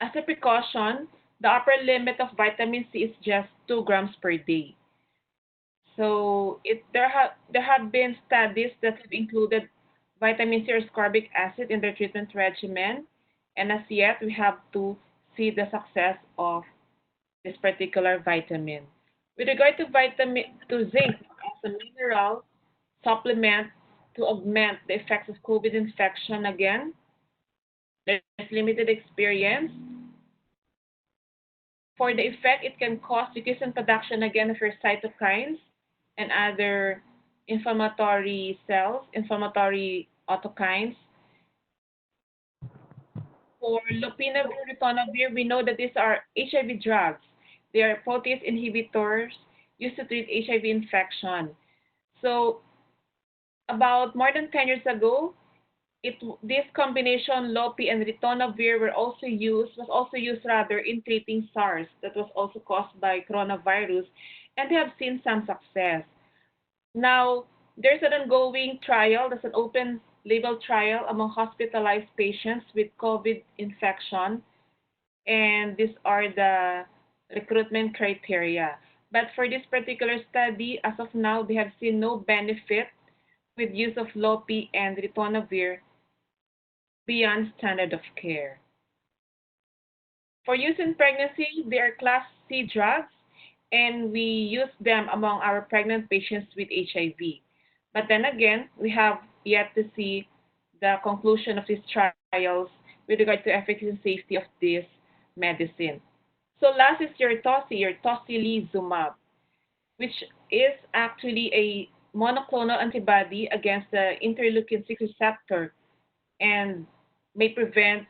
as a precaution, the upper limit of vitamin C is just 2 grams per day. So there have been studies that have included vitamin C or ascorbic acid in their treatment regimen, and as yet we have to see the success of this particular vitamin. With regard to zinc as a mineral supplement to augment the effects of COVID infection, again, there's limited experience. For the effect, it can cause decrease in production again of your cytokines and other inflammatory cells, inflammatory autokines. For lopinavir, ritonavir, we know that these are HIV drugs. They are protease inhibitors used to treat HIV infection. So about more than 10 years ago, this combination lopi and ritonavir was also used rather in treating SARS that was also caused by coronavirus, and they have seen some success. Now, there's an ongoing trial, there's an open label trial among hospitalized patients with COVID infection. and these are the recruitment criteria. But for this particular study, as of now, they have seen no benefit with use of LOPI and ritonavir beyond standard of care. For use in pregnancy, they are Class C drugs, and we use them among our pregnant patients with HIV. But then again, we have yet to see the conclusion of these trials with regard to efficacy and safety of this medicine. So last is your tocilizumab, which is actually a monoclonal antibody against the interleukin 6 receptor and may prevent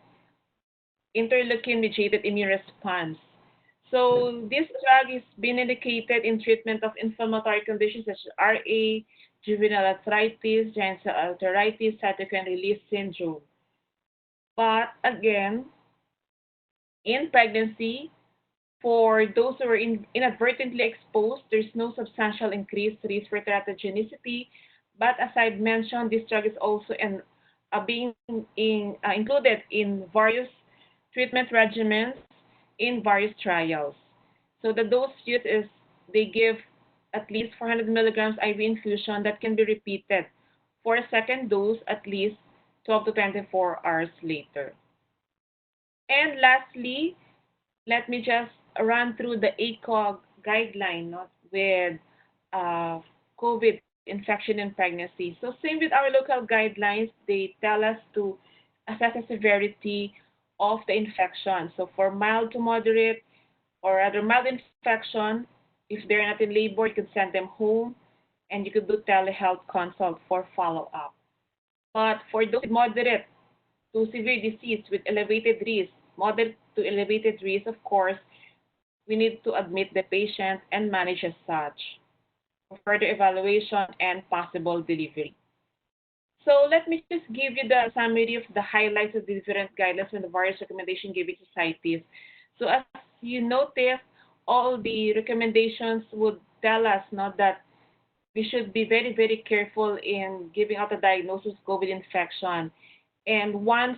interleukin-mediated immune response. So this drug is being indicated in treatment of inflammatory conditions such as RA, juvenile arthritis, giant cell arteritis, cytokine release syndrome. But again, in pregnancy, for those who are inadvertently exposed, there's no substantial increased risk for teratogenicity. But as I mentioned, this drug is also included in various treatment regimens in various trials. So the dose used is they give at least 400 milligrams IV infusion that can be repeated for a second dose at least 12 to 24 hours later. And lastly, let me just run through the ACOG guideline with COVID infection in pregnancy. So same with our local guidelines, they tell us to assess the severity of the infection. So for mild to moderate or rather mild infection, if they're not in labor, you could send them home and you could do telehealth consult for follow-up. But for those with moderate to severe disease with elevated risk, moderate to elevated risk, of course, we need to admit the patient and manage as such for further evaluation and possible delivery. So let me just give you the summary of the highlights of the different guidelines and the various recommendation given societies. So as you notice, all the recommendations would tell us that we should be very, very careful in giving out a diagnosis of COVID infection. And once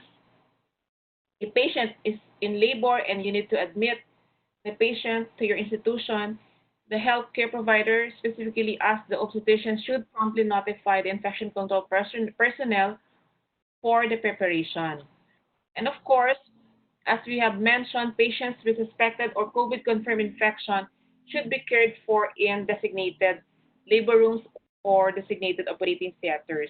a patient is in labor and you need to admit the patient to your institution, the healthcare provider, specifically us, the obstetrician, should promptly notify the infection control personnel for the preparation. And of course, as we have mentioned, patients with suspected or COVID-confirmed infection should be cared for in designated labor rooms or designated operating theaters.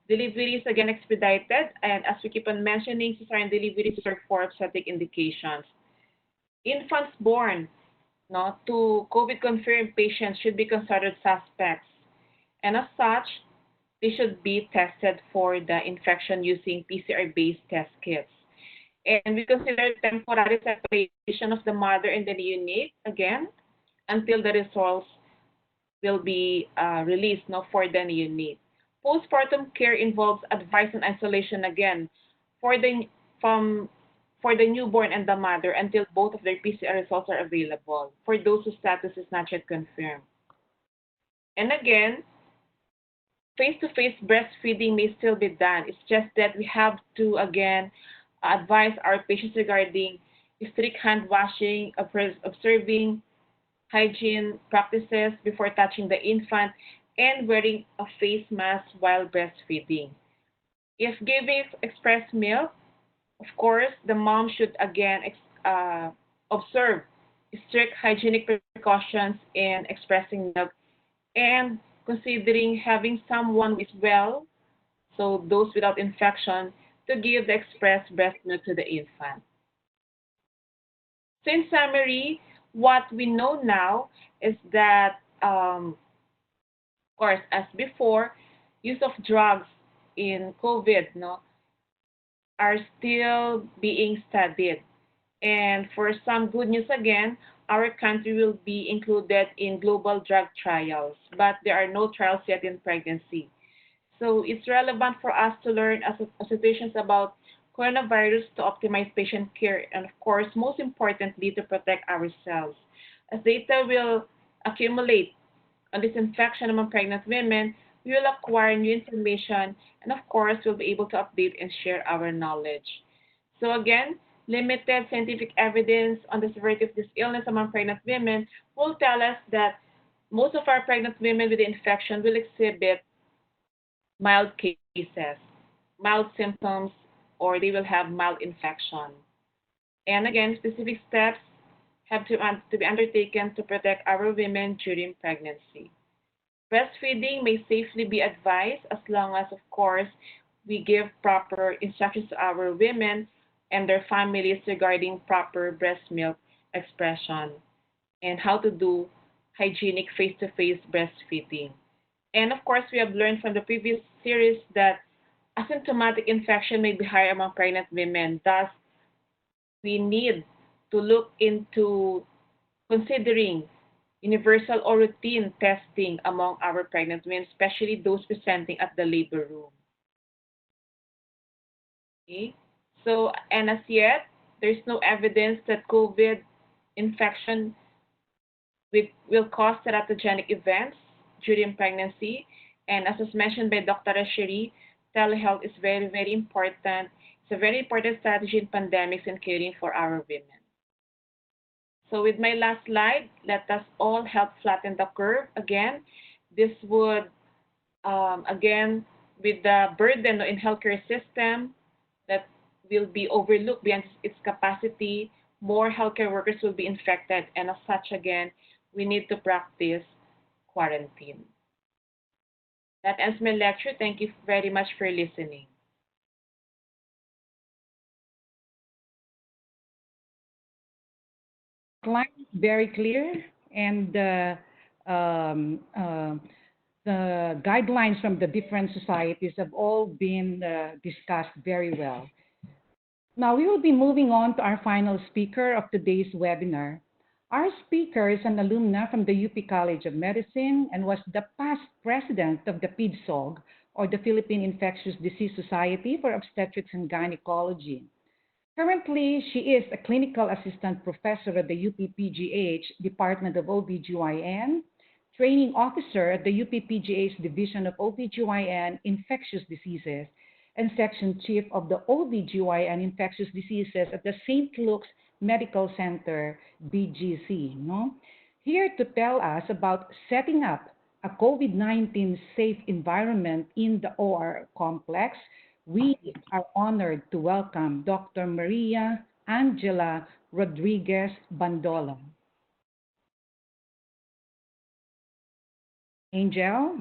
Delivery is again expedited, and as we keep on mentioning, cesarean deliveries are for obstetric indications. Infants born to COVID-confirmed patients should be considered suspects, and as such, they should be tested for the infection using PCR-based test kits. And we consider temporary separation of the mother and the neonate again until the results will be released for the neonate. Postpartum care involves advice and isolation again for the from for the newborn and the mother until both of their PCR results are available for those whose status is not yet confirmed. And again, face-to-face breastfeeding may still be done. It's just that we have to, again, advise our patients regarding strict hand washing, observing hygiene practices before touching the infant, and wearing a face mask while breastfeeding. If giving express milk, of course, the mom should again observe strict hygienic precautions in expressing milk and considering having someone who is well, so those without infection, to give the express breast milk to the infant. So in summary, what we know now is that, of course, as before, use of drugs in COVID are still being studied. And for some good news again, our country will be included in global drug trials, but there are no trials yet in pregnancy. So it's relevant for us to learn as situations about coronavirus to optimize patient care and, of course, most importantly, to protect ourselves. As data will accumulate on this infection among pregnant women, we will acquire new information and, of course, we'll be able to update and share our knowledge. So again, limited scientific evidence on the severity of this illness among pregnant women will tell us that most of our pregnant women with the infection will exhibit mild cases, mild symptoms, or they will have mild infection. And again, specific steps have to be undertaken to protect our women during pregnancy. Breastfeeding may safely be advised as long as, of course, we give proper instructions to our women and their families regarding proper breast milk expression and how to do hygienic face-to-face breastfeeding. And of course, we have learned from the previous series that asymptomatic infection may be higher among pregnant women. Thus, we need to look into considering universal or routine testing among our pregnant women, especially those presenting at the labor room. Okay? So, and as yet, there's no evidence that COVID infection will cause teratogenic events during pregnancy. And as was mentioned by Dr. Asheri, telehealth is very, very important. It's a very important strategy in pandemics and caring for our women. So with my last slide, let us all help flatten the curve again. This would, again, with the burden in healthcare system that will be overlooked beyond its capacity, more healthcare workers will be infected. And as such, again, we need to practice quarantine. That ends my lecture. Thank you very much for listening. Line is very clear, and um, uh, the guidelines from the different societies have all been discussed very well. Now we will be moving on to our final speaker of today's webinar. Our speaker is an alumna from the UP College of Medicine and was the past president of the PIDSOG, or the Philippine Infectious Disease Society for Obstetrics and Gynecology. Currently, she is a clinical assistant professor at the UP-PGH Department of OB-GYN, training officer at the UP-PGH Division of OB-GYN Infectious Diseases, and section chief of the OB-GYN Infectious Diseases at the St. Luke's Medical Center, BGC. No? Here to tell us about setting up a COVID-19 safe environment in the OR complex, we are honored to welcome Dr. Maria Angela Rodriguez Bandola. Angel?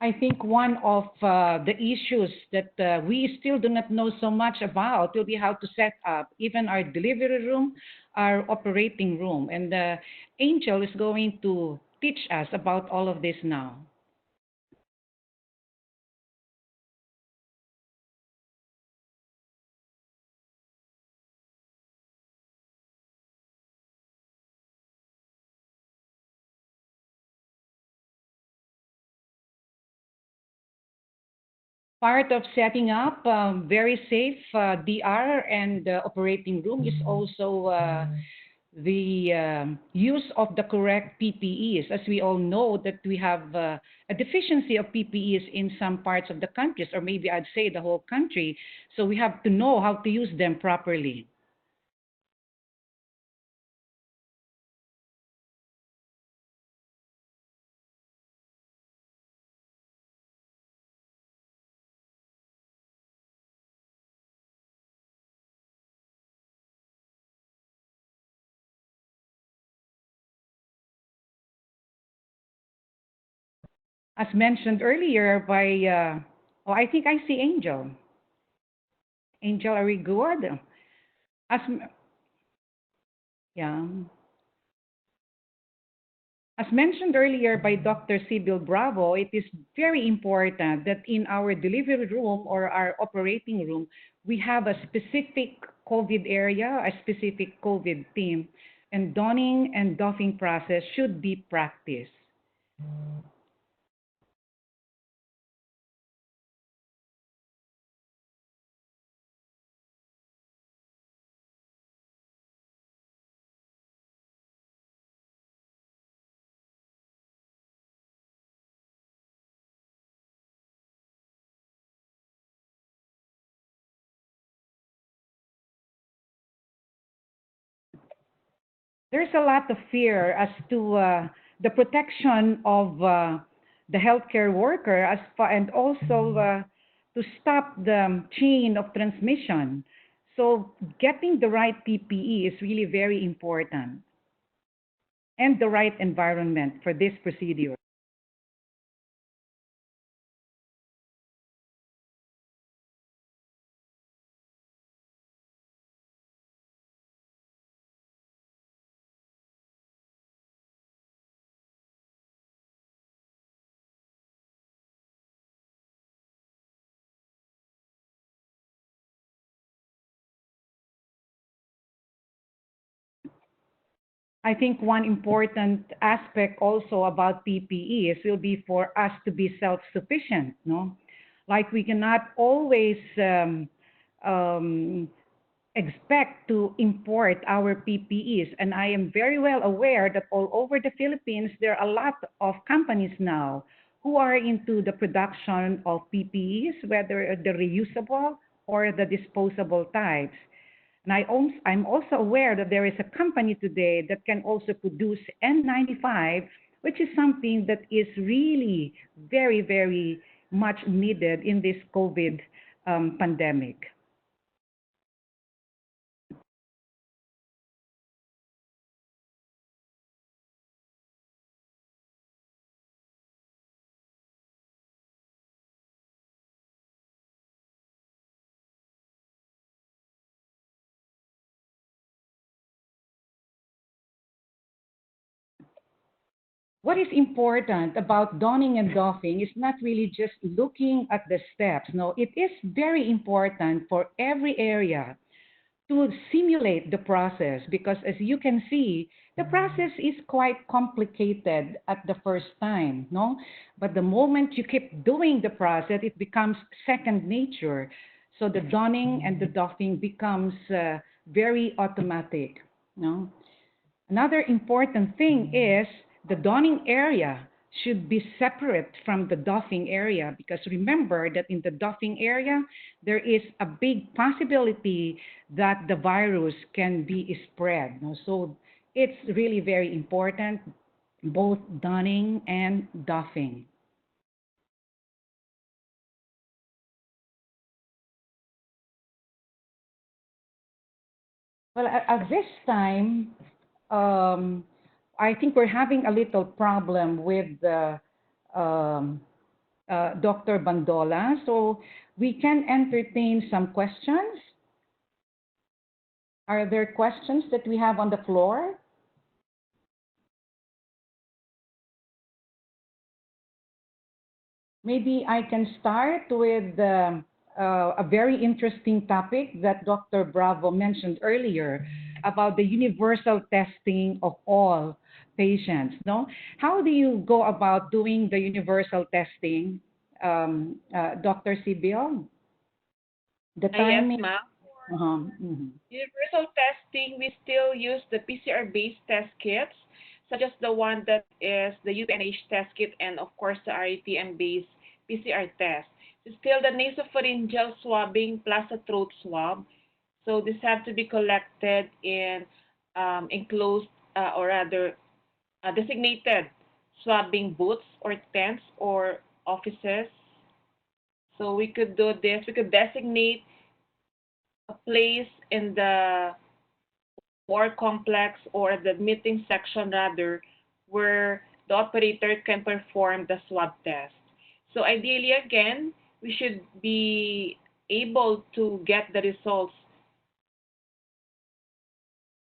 I think one of the issues that we still do not know so much about will be how to set up even our delivery room, our operating room. And Angel is going to teach us about all of this now. Part of setting up very safe DR and operating room is also the use of the correct PPEs. As we all know that we have a deficiency of PPEs in some parts of the countries, or maybe I'd say the whole country. So we have to know how to use them properly. As mentioned earlier by, oh, I think I see Angel. Angel, are we good? As, yeah. As mentioned earlier by Dr. Sibyl Bravo, it is very important that in our delivery room or our operating room, we have a specific COVID area, a specific COVID team, and donning and doffing process should be practiced. There's a lot of fear as to the protection of the healthcare worker and also to stop the chain of transmission. So getting the right PPE is really very important and the right environment for this procedure. I think one important aspect also about PPE is will be for us to be self-sufficient, no? Like we cannot always um, expect to import our PPEs. And I am very well aware that all over the Philippines, there are a lot of companies now who are into the production of PPEs, whether the reusable or the disposable types. And I'm also aware that there is a company today that can also produce N95, which is something that is really very, very much needed in this COVID pandemic. What is important about donning and doffing is not really just looking at the steps. No, it is very important for every area to simulate the process because as you can see, the process is quite complicated at the first time, no? But the moment you keep doing the process, it becomes second nature. So the donning and the doffing becomes very automatic, no? Another important thing is the donning area should be separate from the doffing area because remember that in the doffing area, there is a big possibility that the virus can be spread. So it's really very important, both donning and doffing. Well, at this time, um, I think we're having a little problem with Dr. Bandola. So we can entertain some questions. Are there questions that we have on the floor? Maybe I can start with a very interesting topic that Dr. Bravo mentioned earlier about the universal testing of all patients. No, how do you go about doing the universal testing, Dr. Sibyl? The Yes, timing. ma'am. Mhm. Universal testing, we still use the PCR-based test kits, such as the one that is the UPNH test kit and, of course, the RATM-based PCR test. It's still the nasopharyngeal swabbing plus a throat swab. So this have to be collected in enclosed or rather designated swabbing booths or tents or offices. So we could do this. We could designate a place in the more complex or the meeting section rather where the operator can perform the swab test. So ideally again, we should be able to get the results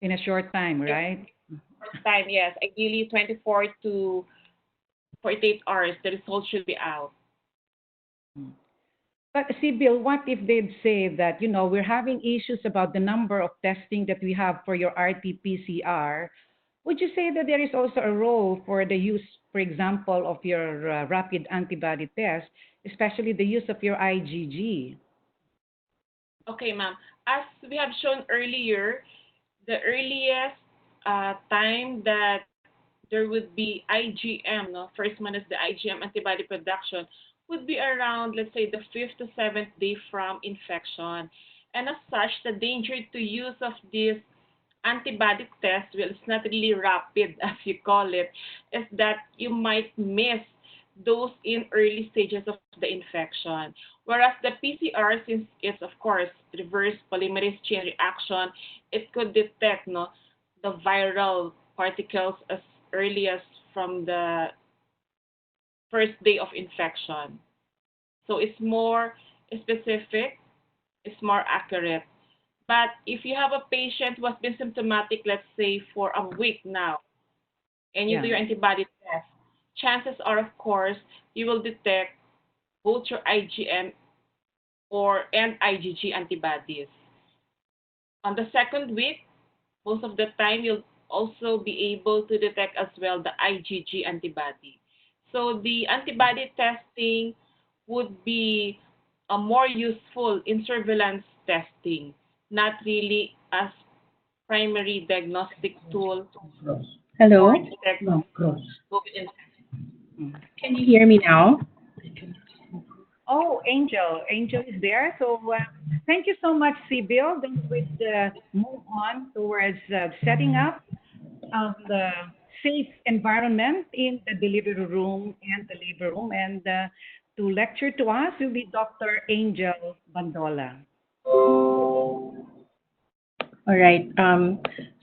In a short time, in right? first time, yes. Ideally, 24 to 48 hours, the results should be out. But Sibyl, what if they'd say that, we're having issues about the number of testing that we have for your RT-PCR? Would you say that there is also a role for the use, for example, of your rapid antibody test, especially the use of your IgG? Okay, ma'am. As we have shown earlier, the earliest time that there would be IgM, no, first one is the IgM antibody production, would be around, let's say, the fifth to seventh day from infection. And as such, the danger to use of this antibody test, well, it's not really rapid as you call it, is that you might miss those in early stages of the infection. Whereas the PCR, since it's of course reverse polymerase chain reaction, it could detect, no, the viral particles as early as from the first day of infection. So it's more specific, it's more accurate. But if you have a patient who has been symptomatic, let's say for a week now, and you do Yeah. your antibody test, chances are, of course, you will detect both your IgM or and IgG antibodies. On the second week, most of the time you'll also be able to detect as well the IgG antibody. So the antibody testing would be more useful in surveillance testing, not really as primary diagnostic tool Hello? for detect COVID infection. Mm. Can you hear me now? Oh, Angel. Angel is there. So thank you so much, Sibyl. Then we'd move on towards setting up the safe environment in the delivery room and the labor room. And to lecture to us will be Dr. Angel Bandola. All right.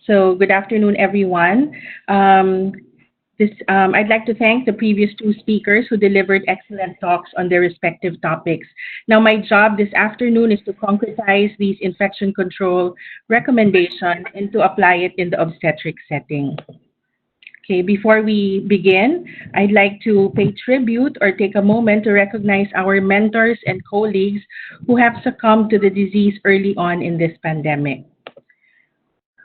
So good afternoon, everyone. I'd like to thank the previous two speakers who delivered excellent talks on their respective topics. Now, my job this afternoon is to concretize these infection control recommendations and to apply it in the obstetric setting. Okay, before we begin, I'd like to pay tribute or take a moment to recognize our mentors and colleagues who have succumbed to the disease early on in this pandemic.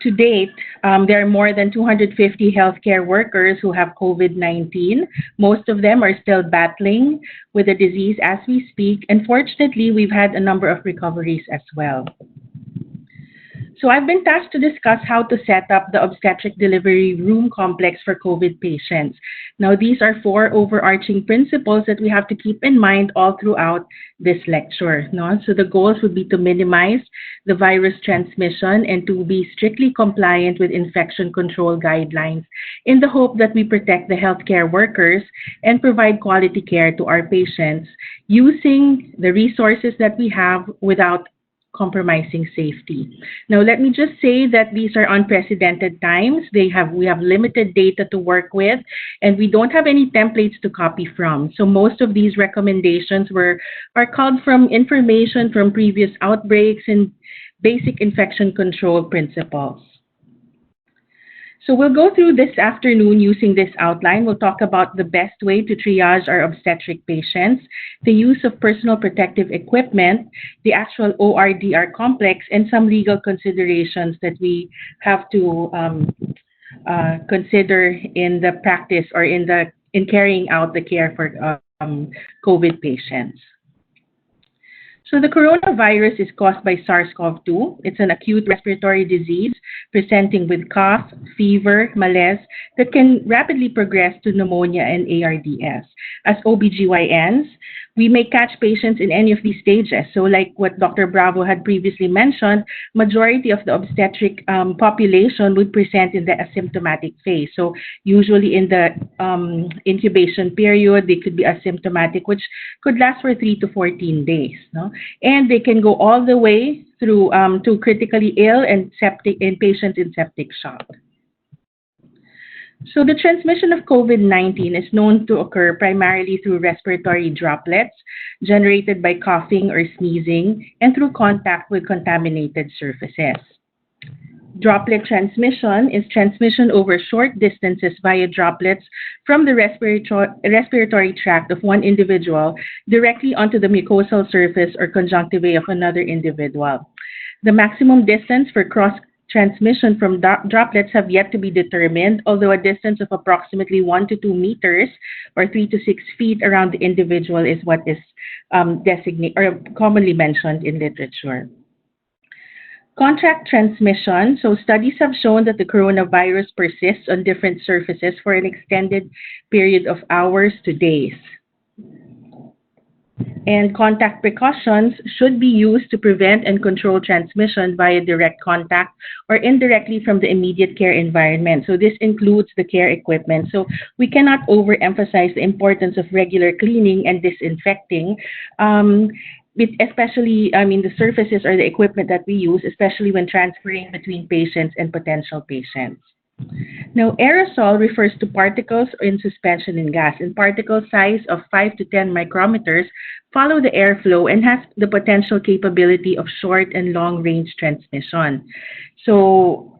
To date, there are more than 250 healthcare workers who have COVID-19. Most of them are still battling with the disease as we speak, and fortunately, we've had a number of recoveries as well. So I've been tasked to discuss how to set up the obstetric delivery room complex for COVID patients. Now, these are four overarching principles that we have to keep in mind all throughout this lecture. No? So the goals would be to minimize the virus transmission and to be strictly compliant with infection control guidelines in the hope that we protect the healthcare workers and provide quality care to our patients using the resources that we have without compromising safety. Now, let me just say that these are unprecedented times. We have limited data to work with, and we don't have any templates to copy from. So most of these recommendations are culled from information from previous outbreaks and basic infection control principles. So we'll go through this afternoon using this outline. We'll talk about the best way to triage our obstetric patients, the use of personal protective equipment, the actual ORDR complex, and some legal considerations that we have to consider in the practice or in carrying out the care for COVID patients. So the coronavirus is caused by SARS-CoV-2. It's an acute respiratory disease presenting with cough, fever, malaise that can rapidly progress to pneumonia and ARDS. As OB-GYNs, we may catch patients in any of these stages. So like what Dr. Bravo had previously mentioned, majority of the obstetric population would present in the asymptomatic phase. So usually in the incubation period, they could be asymptomatic, which could last for 3 to 14 days. No? And they can go all the way through to critically ill and patients in septic shock. So the transmission of COVID-19 is known to occur primarily through respiratory droplets generated by coughing or sneezing and through contact with contaminated surfaces. Droplet transmission is transmission over short distances via droplets from the respiratory tract of one individual directly onto the mucosal surface or conjunctivae of another individual. The maximum distance for cross transmission from droplets have yet to be determined, although a distance of approximately 1 to 2 meters or 3 to 6 feet around the individual is what is designated or commonly mentioned in literature. Contact transmission. So studies have shown that the coronavirus persists on different surfaces for an extended period of hours to days. And contact precautions should be used to prevent and control transmission via direct contact or indirectly from the immediate care environment. So this includes the care equipment. So we cannot overemphasize the importance of regular cleaning and disinfecting. Especially, the surfaces or the equipment that we use, especially when transferring between patients and potential patients. Now, aerosol refers to particles in suspension in gas, and particle size of 5 to 10 micrometers follow the airflow and has the potential capability of short and long range transmission. So,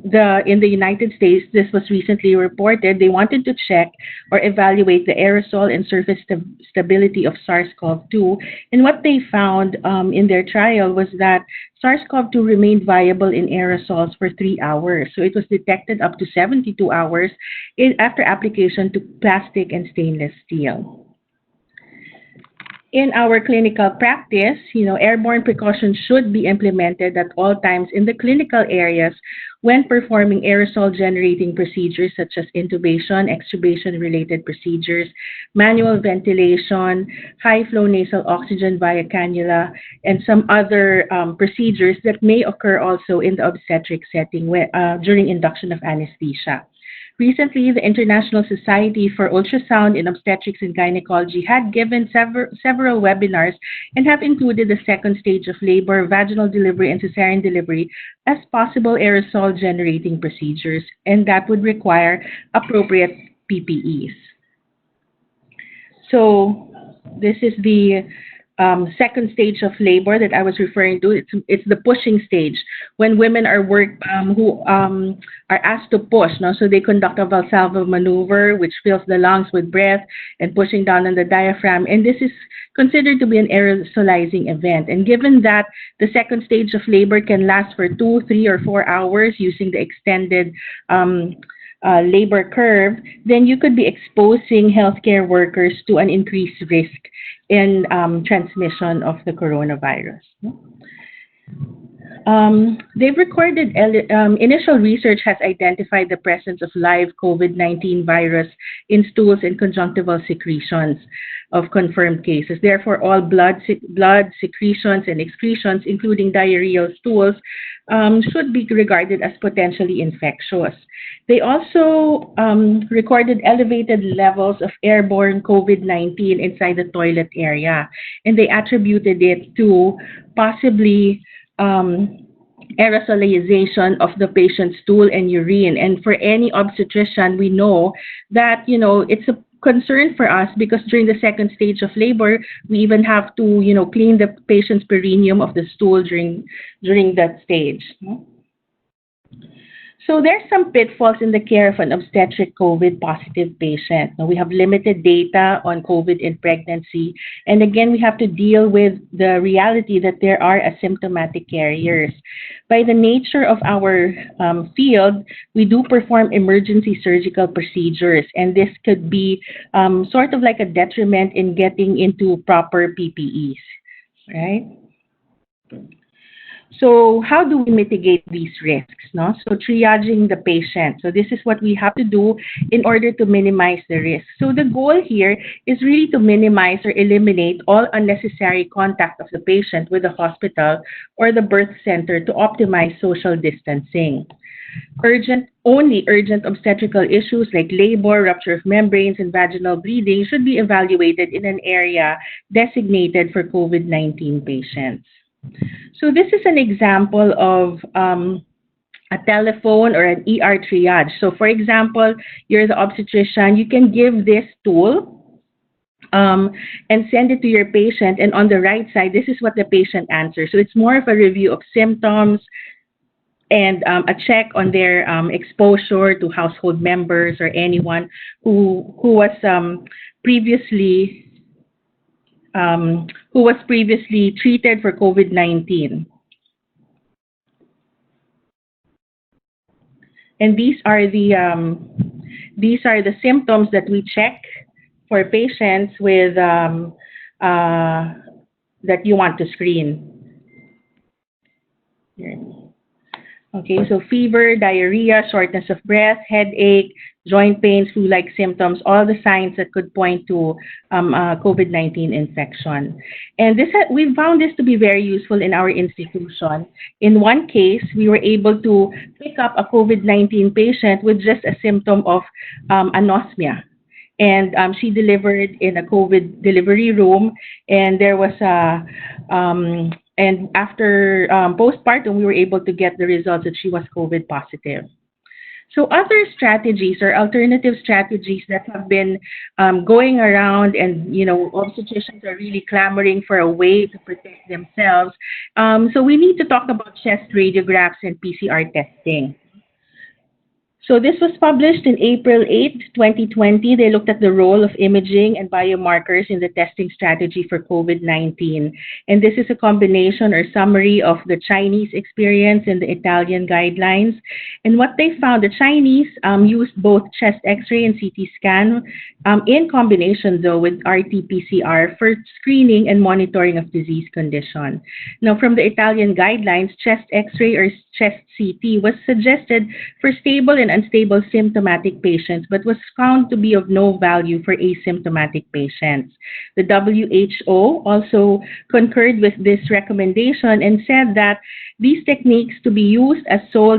in the United States, this was recently reported, they wanted to check or evaluate the aerosol and surface stability of SARS-CoV-2. And what they found in their trial was that SARS-CoV-2 remained viable in aerosols for 3 hours. So it was detected up to 72 hours after application to plastic and stainless steel. In our clinical practice, airborne precautions should be implemented at all times in the clinical areas when performing aerosol-generating procedures such as intubation, extubation-related procedures, manual ventilation, high-flow nasal oxygen via cannula, and some other procedures that may occur also in the obstetric setting during induction of anesthesia. Recently, the International Society for Ultrasound in Obstetrics and Gynecology had given several webinars and have included the second stage of labor, vaginal delivery, and cesarean delivery as possible aerosol-generating procedures, and that would require appropriate PPEs. So this is the second stage of labor that I was referring to. It's the pushing stage when women are who are asked to push. So they conduct a Valsalva maneuver, which fills the lungs with breath and pushing down on the diaphragm. And this is considered to be an aerosolizing event. And given that the second stage of labor can last for 2, 3, or 4 hours using the extended labor curve, then you could be exposing healthcare workers to an increased risk in transmission of the coronavirus. They've recorded initial research has identified the presence of live COVID-19 virus in stools and conjunctival secretions of confirmed cases. Therefore, all blood secretions and excretions, including diarrheal stools, should be regarded as potentially infectious. They also recorded elevated levels of airborne COVID-19 inside the toilet area, and they attributed it to possibly aerosolization of the patient's stool and urine. And for any obstetrician, we know that, it's a concern for us because during the second stage of labor, we even have to, clean the patient's perineum of the stool during that stage. So there's some pitfalls in the care of an obstetric COVID-positive patient. Now, we have limited data on COVID in pregnancy. And again, we have to deal with the reality that there are asymptomatic carriers. By the nature of our field, we do perform emergency surgical procedures. And this could be sort of like a detriment in getting into proper PPEs, right? So how do we mitigate these risks? So triaging the patient. So this is what we have to do in order to minimize the risk. So the goal here is really to minimize or eliminate all unnecessary contact of the patient with the hospital or the birth center to optimize social distancing. Only urgent obstetrical issues like labor, rupture of membranes, and vaginal bleeding should be evaluated in an area designated for COVID-19 patients. So this is an example of a telephone or an ER triage. So for example, you're the obstetrician, you can give this tool and send it to your patient, and on the right side, this is what the patient answers. So it's more of a review of symptoms, and a check on their exposure to household members or anyone who was previously treated for COVID-19. And these are the symptoms that we check for patients with that you want to screen. Here. Okay, so fever, diarrhea, shortness of breath, headache, joint pains, flu-like symptoms, all the signs that could point to COVID-19 infection. And we found this to be very useful in our institution. In one case, we were able to pick up a COVID-19 patient with just a symptom of anosmia. And she delivered in a COVID delivery room, and there was a and after postpartum, we were able to get the results that she was COVID positive. So other strategies or alternative strategies that have been going around, and obstetricians are really clamoring for a way to protect themselves. So we need to talk about chest radiographs and PCR testing. So this was published in April 8, 2020. They looked at the role of imaging and biomarkers in the testing strategy for COVID-19. And this is a combination or summary of the Chinese experience and the Italian guidelines. And what they found, the Chinese used both chest X-ray and CT scan in combination, though, with RT-PCR for screening and monitoring of disease condition. Now, from the Italian guidelines, chest X-ray or chest CT was suggested for stable and unstable symptomatic patients, but was found to be of no value for asymptomatic patients. The WHO also concurred with this recommendation and said that these techniques to be used as sole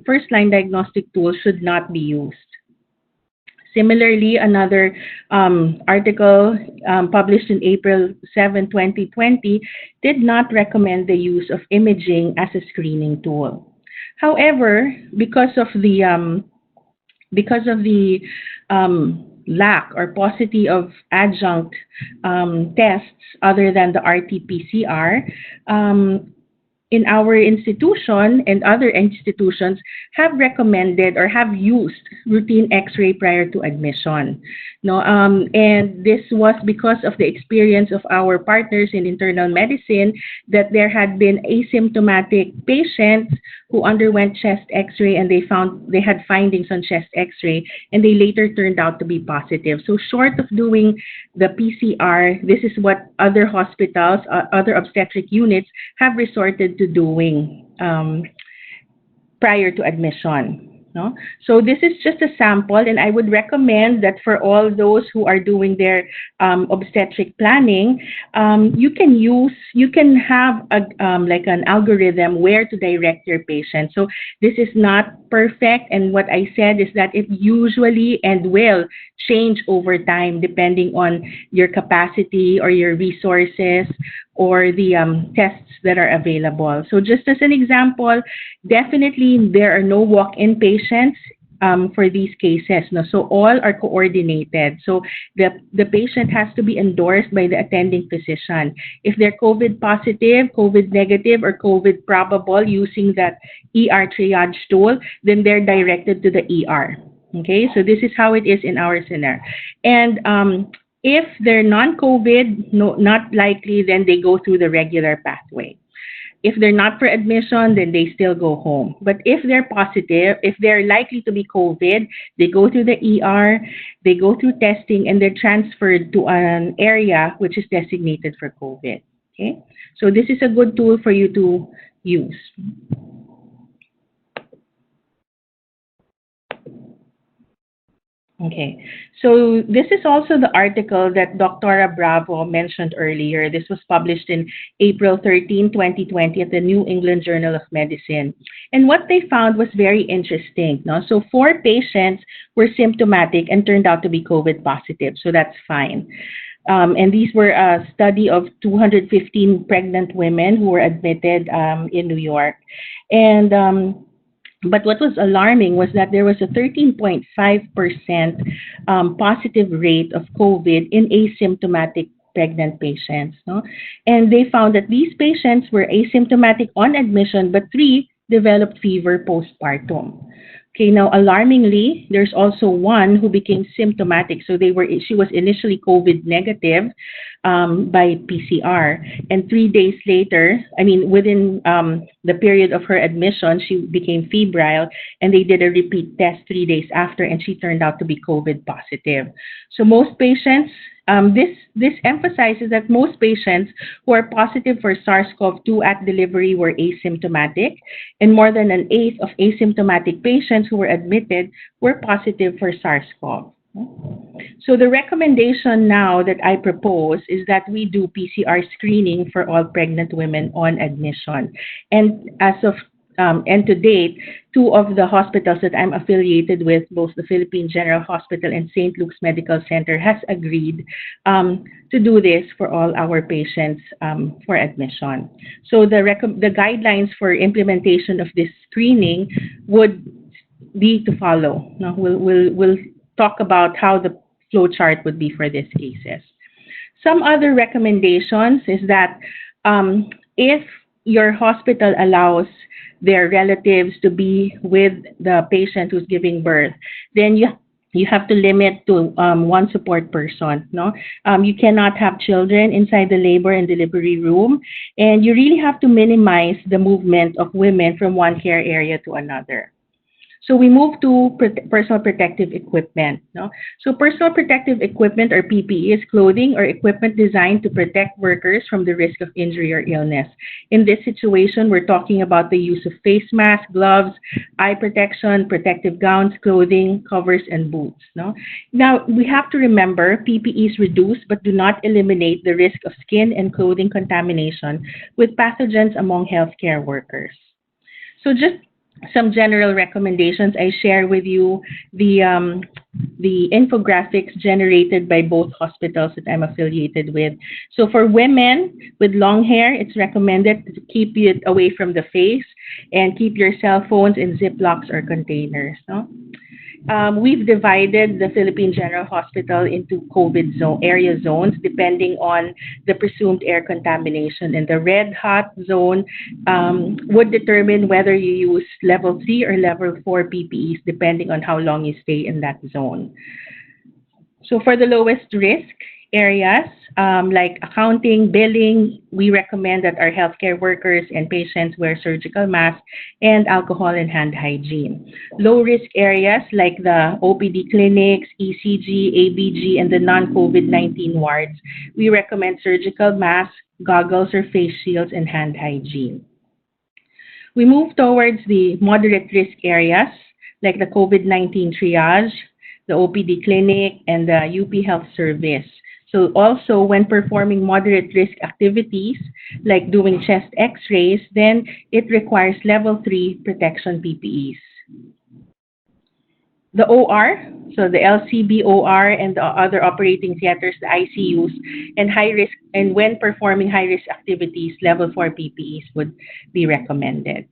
first-line diagnostic tools should not be used. Similarly, another article published in April 7, 2020 did not recommend the use of imaging as a screening tool. However, because of the lack or paucity of adjunct tests other than the RT-PCR, in our institution and other institutions have recommended or have used routine X-ray prior to admission. No, and this was because of the experience of our partners in internal medicine that there had been asymptomatic patients who underwent chest X-ray, and they had findings on chest X-ray, and they later turned out to be positive. So short of doing the PCR, this is what other hospitals, other obstetric units have resorted to doing prior to admission. No? So this is just a sample, and I would recommend that for all those who are doing their obstetric planning, you can have like an algorithm where to direct your patient. So this is not perfect, and what I said is that it usually and will change over time depending on your capacity or your resources or the tests that are available. So just as an example, definitely there are no walk-in patients for these cases. No? So all are coordinated. So the patient has to be endorsed by the attending physician. If they're COVID positive, COVID negative, or COVID probable using that ER triage tool, then they're directed to the ER. Okay, so this is how it is in our center. And if they're non-COVID, not likely, then they go through the regular pathway. If they're not for admission, then they still go home. But if they're positive, if they're likely to be COVID, they go through the ER, they go through testing, and they're transferred to an area which is designated for COVID. Okay, so this is a good tool for you to use. Okay, so this is also the article that Dr. Bravo mentioned earlier. This was published in April 13, 2020 at the New England Journal of Medicine. And what they found was very interesting. No? So 4 patients were symptomatic and turned out to be COVID positive, so that's fine. And these were a study of 215 pregnant women who were admitted in New York. And but what was alarming was that there was a 13.5% positive rate of COVID in asymptomatic pregnant patients. No? And they found that these patients were asymptomatic on admission, but 3 developed fever postpartum. Okay, now alarmingly, there's also one who became symptomatic. So she was initially COVID negative by PCR, and 3 days later, I mean within the period of her admission, she became febrile, and they did a repeat test 3 days after, and she turned out to be COVID positive. So most patients, this emphasizes that most patients who are positive for SARS-CoV-2 at delivery were asymptomatic, and more than an eighth of asymptomatic patients who were admitted were positive for SARS-CoV. So the recommendation now that I propose is that we do PCR screening for all pregnant women on admission. And and to date, two of the hospitals that I'm affiliated with, both the Philippine General Hospital and St. Luke's Medical Center, has agreed to do this for all our patients for admission. So the guidelines for implementation of this screening would be to follow. Now, we'll talk about how the flow chart would be for these cases. Some other recommendations is that if your hospital allows their relatives to be with the patient who's giving birth, then you have to limit to one support person. No, you cannot have children inside the labor and delivery room, and you really have to minimize the movement of women from one care area to another. So we move to personal protective equipment. No? So personal protective equipment, or PPE, is clothing or equipment designed to protect workers from the risk of injury or illness. In this situation, we're talking about the use of face masks, gloves, eye protection, protective gowns, clothing, covers, and boots. No? Now, we have to remember PPEs reduce but do not eliminate the risk of skin and clothing contamination with pathogens among healthcare workers. So just some general recommendations. I share with you the infographics generated by both hospitals that I'm affiliated with. So for women with long hair, it's recommended to keep it away from the face and keep your cell phones in Ziplocs or containers. No? We've divided the Philippine General Hospital into COVID area zones depending on the presumed air contamination. And the red hot zone would determine whether you use level 3 or level 4 PPEs depending on how long you stay in that zone. So for the lowest risk areas, like accounting, billing, we recommend that our healthcare workers and patients wear surgical masks and alcohol and hand hygiene. Low risk areas like the OPD clinics, ECG, ABG, and the non-COVID-19 wards, we recommend surgical masks, goggles or face shields, and hand hygiene. We move towards the moderate risk areas like the COVID-19 triage, the OPD clinic, and the UP Health Service. So also when performing moderate risk activities like doing chest x-rays, then it requires level 3 protection PPEs. The OR, so the LCB OR and the other operating theaters, the ICUs, and high risk, and when performing high risk activities, level 4 PPEs would be recommended.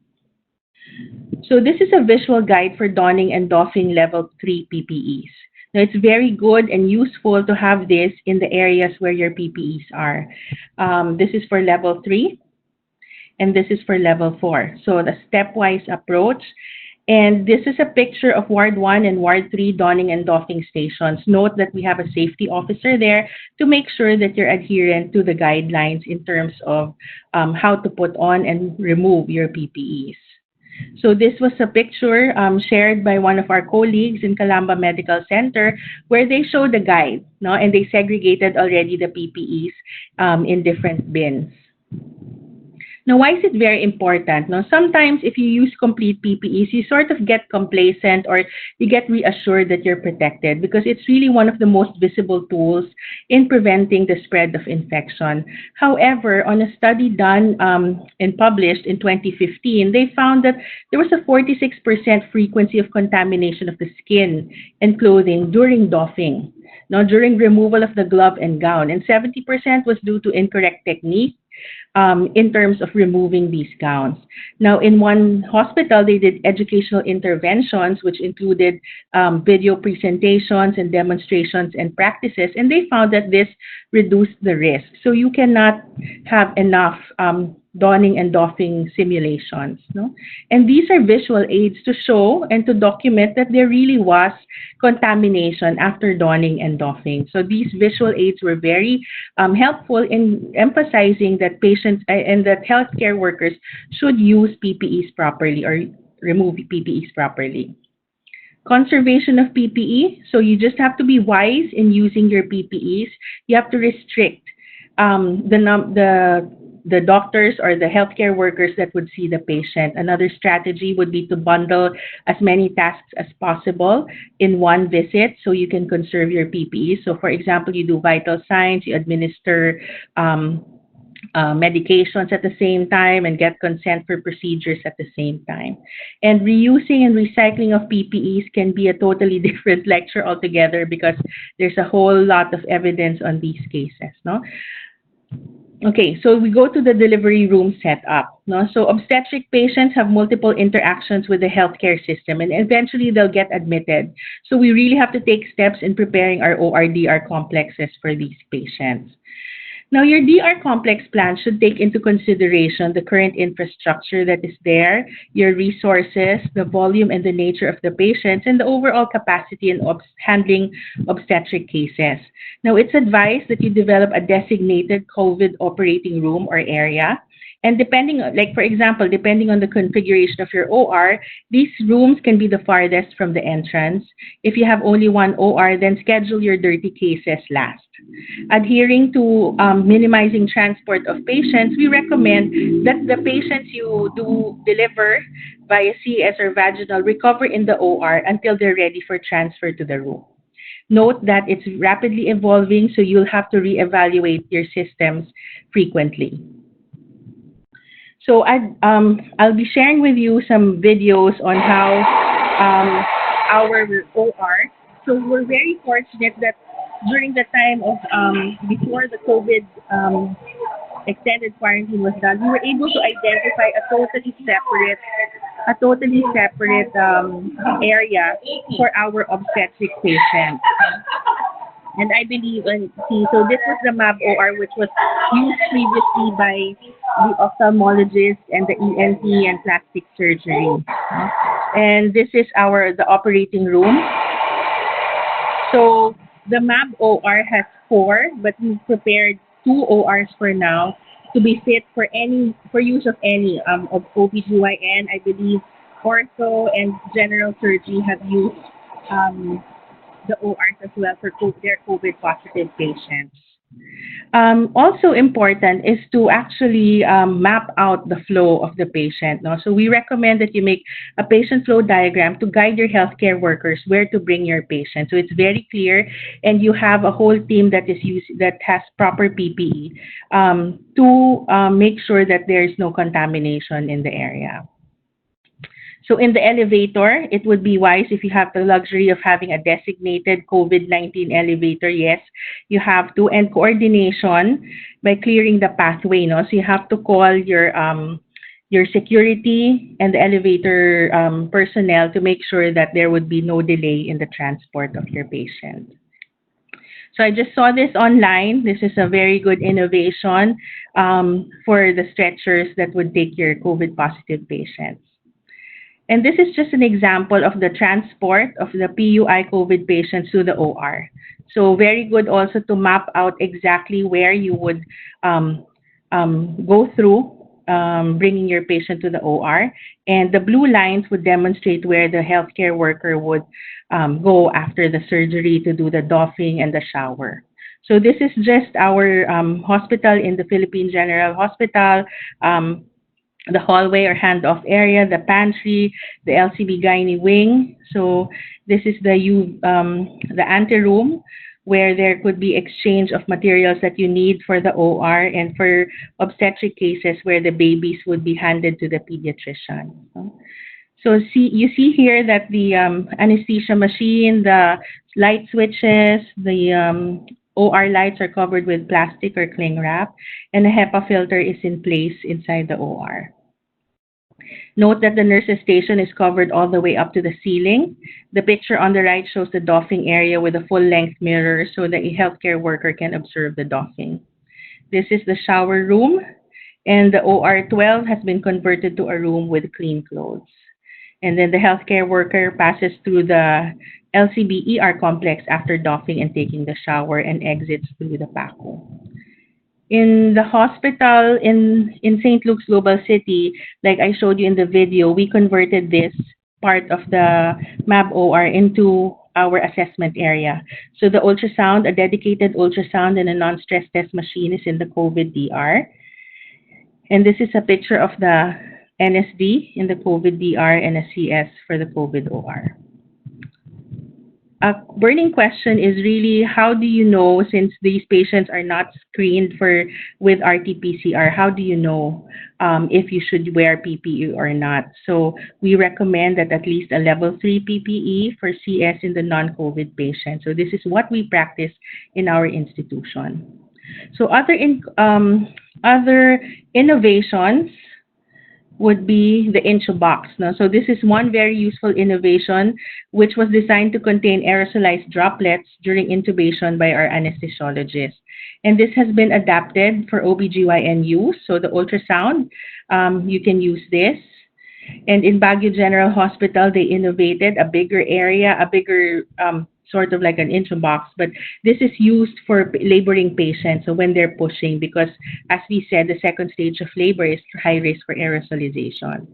So this is a visual guide for donning and doffing level 3 PPEs. Now, it's very good and useful to have this in the areas where your PPEs are. This is for level 3, and this is for level 4. So the stepwise approach. And this is a picture of Ward 1 and Ward 3 donning and doffing stations. Note that we have a safety officer there to make sure that you're adherent to the guidelines in terms of how to put on and remove your PPEs. So this was a picture shared by one of our colleagues in Calamba Medical Center where they showed the guide, no? And they segregated already the PPEs in different bins. Now, why is it very important? Now, sometimes if you use complete PPEs, you sort of get complacent or you get reassured that you're protected because it's really one of the most visible tools in preventing the spread of infection. However, on a study done and published in 2015, they found that there was a 46% frequency of contamination of the skin and clothing during doffing, now during removal of the glove and gown, and 70% was due to incorrect technique in terms of removing these gowns. Now, in one hospital, they did educational interventions, which included video presentations and demonstrations and practices, and they found that this reduced the risk. So you cannot have enough donning and doffing simulations. No? And these are visual aids to show and to document that there really was contamination after donning and doffing. So these visual aids were very helpful in emphasizing that patients and that healthcare workers should use PPEs properly or remove PPEs properly. Conservation of PPE. So you just have to be wise in using your PPEs. You have to restrict the doctors or the healthcare workers that would see the patient. Another strategy would be to bundle as many tasks as possible in one visit so you can conserve your PPE. So, for example, you do vital signs, you administer medications at the same time and get consent for procedures at the same time. And reusing and recycling of PPEs can be a totally different lecture altogether because there's a whole lot of evidence on these cases. No? Okay, so we go to the delivery room setup. No? So obstetric patients have multiple interactions with the healthcare system and eventually they'll get admitted. So we really have to take steps in preparing our OR-DR complexes for these patients. Now, your DR complex plan should take into consideration the current infrastructure that is there, your resources, the volume and the nature of the patients, and the overall capacity in handling obstetric cases. Now, it's advised that you develop a designated COVID operating room or area. And depending, like for example, depending on the configuration of your OR, these rooms can be the farthest from the entrance. If you have only one OR, then schedule your dirty cases last. Adhering to minimizing transport of patients, we recommend that the patients you do deliver via CS or vaginal recover in the OR until they're ready for transfer to the room. Note that it's rapidly evolving, so you'll have to reevaluate your systems frequently. So I'll be sharing with you some videos on how our OR. So we're very fortunate that during the time of before the COVID extended quarantine was done, we were able to identify a totally separate area for our obstetric patients. And I believe, so this was the MAB OR, which was used previously by the ophthalmologist and the ENT and plastic surgery. And this is the operating room. So the MAB OR has 4, but we've prepared 2 ORs for now to be fit for use of any of OB-GYN. I believe ortho and general surgery have used the ORs as well for their COVID positive patients. Also important is to actually map out the flow of the patient. No? So we recommend that you make a patient flow diagram to guide your healthcare workers where to bring your patient. So it's very clear, and you have a whole team that has proper PPE to make sure that there is no contamination in the area. So in the elevator, it would be wise if you have the luxury of having a designated COVID-19 elevator. Yes, you have to. And coordination by clearing the pathway. No? So you have to call your security and the elevator personnel to make sure that there would be no delay in the transport of your patient. So I just saw this online. This is a very good innovation for the stretchers that would take your COVID positive patients. And this is just an example of the transport of the PUI COVID patients to the OR. So very good also to map out exactly where you would go through bringing your patient to the OR. And the blue lines would demonstrate where the healthcare worker would go after the surgery to do the doffing and the shower. So this is just our hospital in the Philippine General Hospital. The hallway or handoff area, the pantry, the LCB-GYNE wing. So this is the anteroom where there could be exchange of materials that you need for the OR and for obstetric cases where the babies would be handed to the pediatrician. So you see here that the anesthesia machine, the light switches, the OR lights are covered with plastic or cling wrap, and a HEPA filter is in place inside the OR. Note that the nurse's station is covered all the way up to the ceiling. The picture on the right shows the doffing area with a full-length mirror so that a healthcare worker can observe the doffing. This is the shower room, And the OR12 has been converted to a room with clean clothes. And then the healthcare worker passes through the LCB-ER complex after doffing and taking the shower and exits through the PACO. In the hospital in St. Luke's Global City, like I showed you in the video, we converted this part of the MAB OR into our assessment area. So the ultrasound, a dedicated ultrasound and a non-stress test machine is in the COVID DR. And this is a picture of the NSD in the COVID DR and a CS for the COVID OR. A burning question is really, how do you know, since these patients are not screened for with RT-PCR, how do you know if you should wear PPE or not? So we recommend that at least a level 3 PPE for CS in the non-COVID patients. So this is what we practice in our institution. So other innovations would be the Incho box. No? So this is one very useful innovation which was designed to contain aerosolized droplets during intubation by our anesthesiologist. And this has been adapted for OB-GYN use. So the ultrasound, you can use this. And in Baguio General Hospital, they innovated a bigger area, a bigger sort of like an intro box, but this is used for laboring patients, so when they're pushing, because as we said, the second stage of labor is high risk for aerosolization.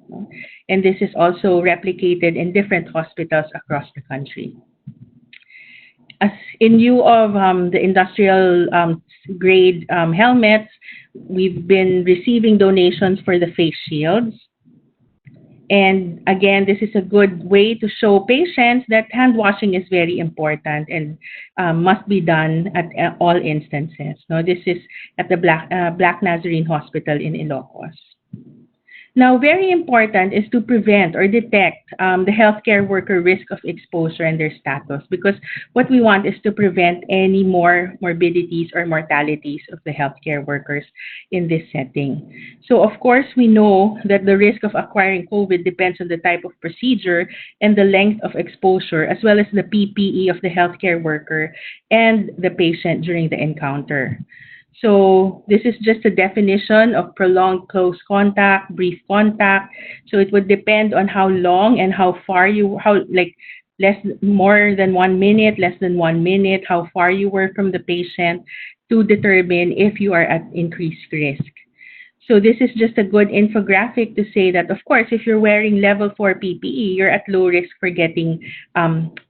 And this is also replicated in different hospitals across the country. As in lieu of the industrial grade helmets, we've been receiving donations for the face shields. And again, this is a good way to show patients that hand washing is very important and must be done at all instances. No, this is at the Black Nazarene Hospital in Ilocos. Now, very important is to prevent or detect the healthcare worker risk of exposure and their status, because what we want is to prevent any more morbidities or mortalities of the healthcare workers in this setting. So, of course, we know that the risk of acquiring COVID depends on the type of procedure and the length of exposure, as well as the PPE of the healthcare worker and the patient during the encounter. So this is just a definition of prolonged close contact, brief contact. So it would depend on how long and how far more than 1 minute, less than 1 minute, how far you were from the patient to determine if you are at increased risk. So this is just a good infographic to say that, of course, if you're wearing level 4 PPE, you're at low risk for getting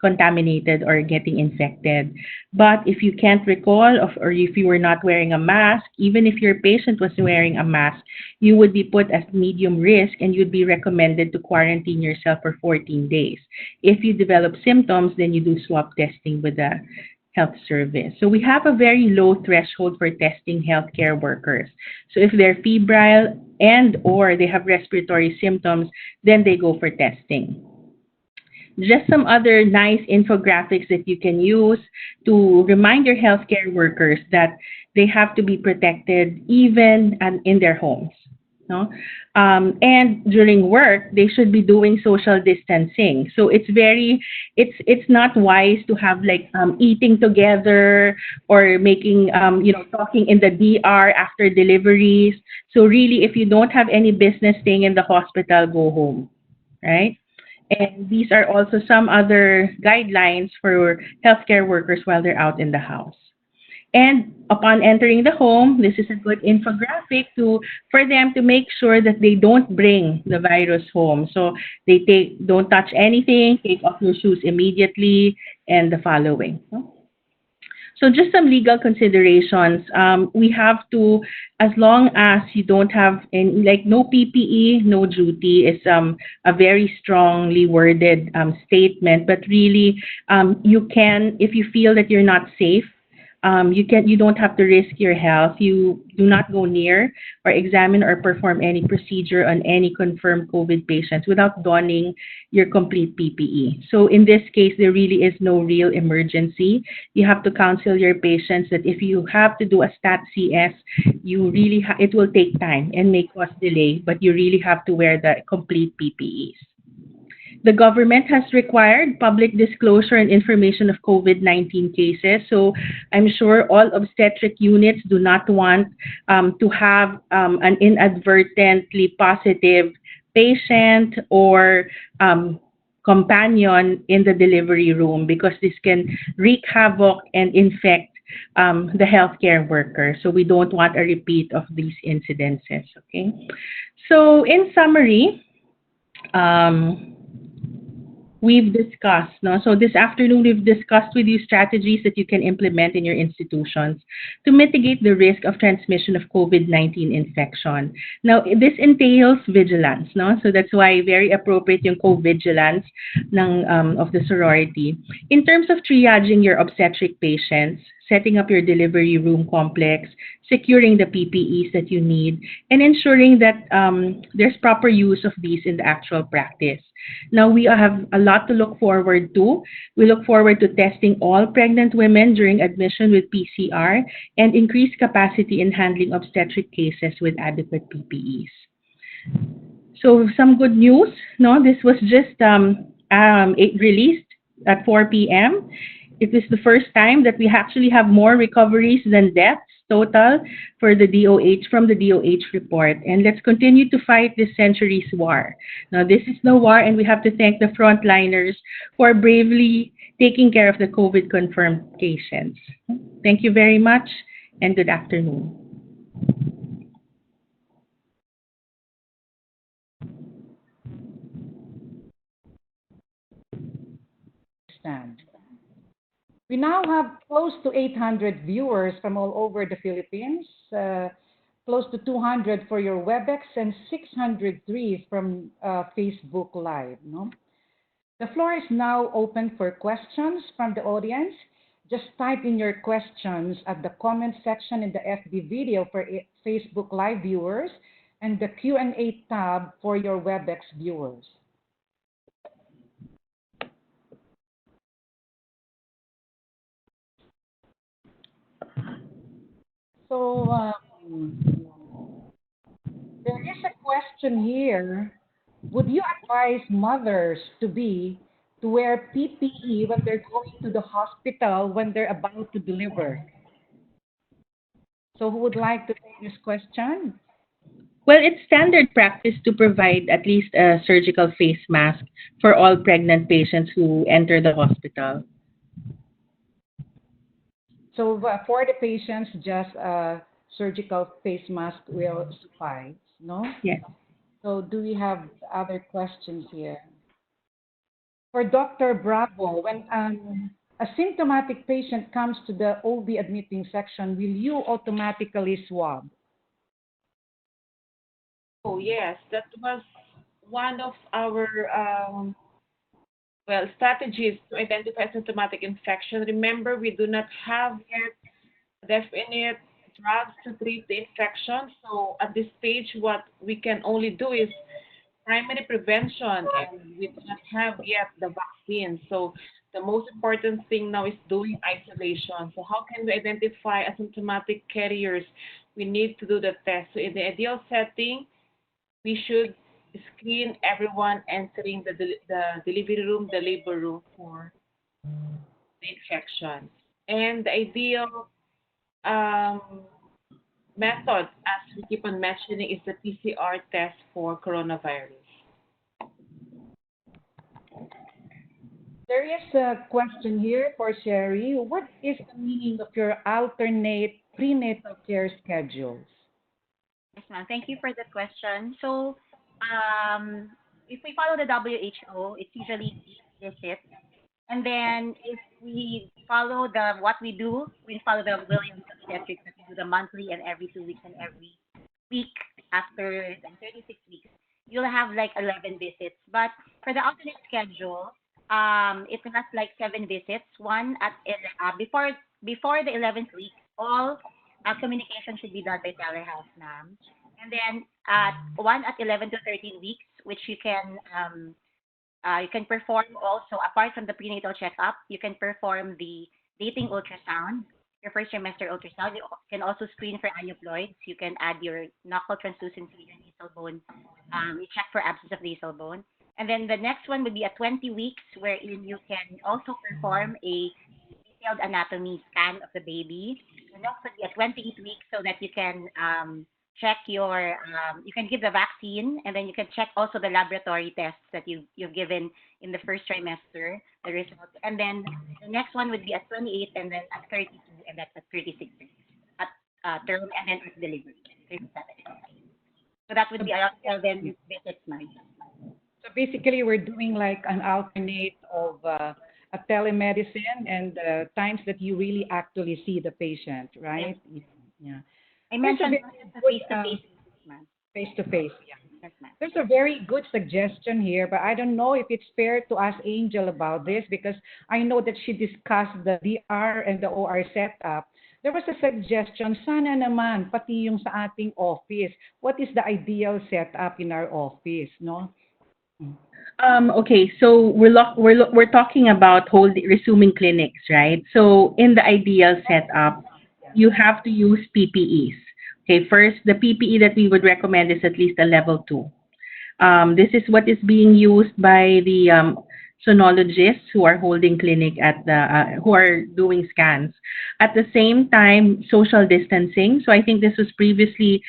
contaminated or getting infected. But if you can't recall or if you were not wearing a mask, even if your patient was wearing a mask, you would be put at medium risk and you'd be recommended to quarantine yourself for 14 days. If you develop symptoms, then you do swab testing with the health service. So we have a very low threshold for testing healthcare workers. So if they're febrile and or they have respiratory symptoms, then they go for testing. Just some other nice infographics that you can use to remind your healthcare workers that they have to be protected even in their homes. No? And during work, they should be doing social distancing. So it's not wise to have eating together or making, talking in the DR after deliveries. So really, if you don't have any business staying in the hospital, go home, right? And these are also some other guidelines for healthcare workers while they're out in the house. And upon entering the home, this is a good infographic for them to make sure that they don't bring the virus home. So don't touch anything, take off your shoes immediately, and the following. So just some legal considerations. We have to, as long as you don't have any, no PPE, no duty is a very strongly worded statement. But really, you can, if you feel that you're not safe, you don't have to risk your health. You do not go near or examine or perform any procedure on any confirmed COVID patients without donning your complete PPE. So in this case, there really is no real emergency. You have to counsel your patients that if you have to do a stat CS, it will take time and may cause delay, but you really have to wear the complete PPEs. The government has required public disclosure and information of COVID-19 cases. So I'm sure all obstetric units do not want to have an inadvertently positive patient or companion in the delivery room, because this can wreak havoc and infect the healthcare worker. So we don't want a repeat of these incidences. Okay. So in summary, um, we've discussed, no? So this afternoon, we've discussed with you strategies that you can implement in your institutions to mitigate the risk of transmission of COVID-19 infection. Now, this entails vigilance, no? So that's why very appropriate yung COVIDgilance of the sorority. In terms of triaging your obstetric patients, setting up your delivery room complex, securing the PPEs that you need, and ensuring that there's proper use of these in the actual practice. Now, we have a lot to look forward to. We look forward to testing all pregnant women during admission with PCR and increase capacity in handling obstetric cases with adequate PPEs. So some good news, no? This was just released at 4 p.m. It is the first time that we actually have more recoveries than deaths total for the DOH from the DOH report. And let's continue to fight this century's war. Now, this is no war, and we have to thank the frontliners for bravely taking care of the COVID confirmed patients. Thank you very much, and good afternoon. Stand. We now have close to 800 viewers from all over the Philippines, close to 200 for your WebEx, and 603 from Facebook Live. No? The floor is now open for questions from the audience. Just type in your questions at the comment section in the FB video for Facebook Live viewers and the Q&A tab for your WebEx viewers. So there is a question here. Would you advise mothers to wear PPE when they're going to the hospital when they're about to deliver? So who would like to take this question? Well, it's standard practice to provide at least a surgical face mask for all pregnant patients who enter the hospital. So for the patients, just a surgical face mask will suffice, no? Yes. So do we have other questions here? For Dr. Bravo, when a symptomatic patient comes to the OB admitting section, will you automatically swab? Oh, yes, that was one of our strategies to identify symptomatic infection. Remember, we do not have yet definite drugs to treat the infection. So at this stage, what we can only do is primary prevention, and we do not have yet the vaccine. So the most important thing now is doing isolation. So how can we identify asymptomatic carriers? We need to do the test. So in the ideal setting, we should screen everyone entering the delivery room, the labor room for the infection. And the ideal um, method, as we keep on mentioning, is the PCR test for coronavirus. There is a question here for Sherry. What is the meaning of your alternate prenatal care schedules? Yes, ma'am. Thank you for the question. So, if we follow the WHO, it's usually 8 visits. And then if we follow what we do, we follow the Williams obstetrics that we do the monthly and every 2 weeks and every week after 36 weeks. You'll have like 11 visits. But for the alternate schedule, it has like 7 visits. One at before the 11th week, all communication should be done by telehealth, ma'am. And then at one at 11 to 13 weeks, which you can perform also, apart from the prenatal checkup, you can perform the dating ultrasound, your first trimester ultrasound. You can also screen for aneuploids. You can add your knuckle translucency, your nasal bone. You check for absence of nasal bone. And then the next one would be at 20 weeks, wherein you can also perform a detailed anatomy scan of the baby. The next would be at 28 weeks, so that you can check you can give the vaccine, and then you can check also the laboratory tests that you've given in the first trimester, the results. And then the next one would be at 28, and then at 32, and that's at 36 weeks at term, and then at delivery, 37. So that would So be around 7 visits, months. so basically, we're doing like an alternate of a telemedicine and times that you really actually see the patient, Yes. right? Yeah. I There's a mentioned very the good face-to-face visits, ma'am. face-to-face. Yeah. Yes, ma'am. There's a very good suggestion here, but I don't know if it's fair to ask Angel about this because I know that she discussed the DR and the OR setup. There was a suggestion, sana naman, pati yung sa ating office. What is the ideal setup in our office, no? Mm. Okay, so we're talking about resuming clinics, right? So in the ideal setup, you have to use PPEs. Okay, first, the PPE that we would recommend is at least a level 2. This is what is being used by the sonologists who are holding clinic at the who are doing scans. At the same time, social distancing. So I think this was previously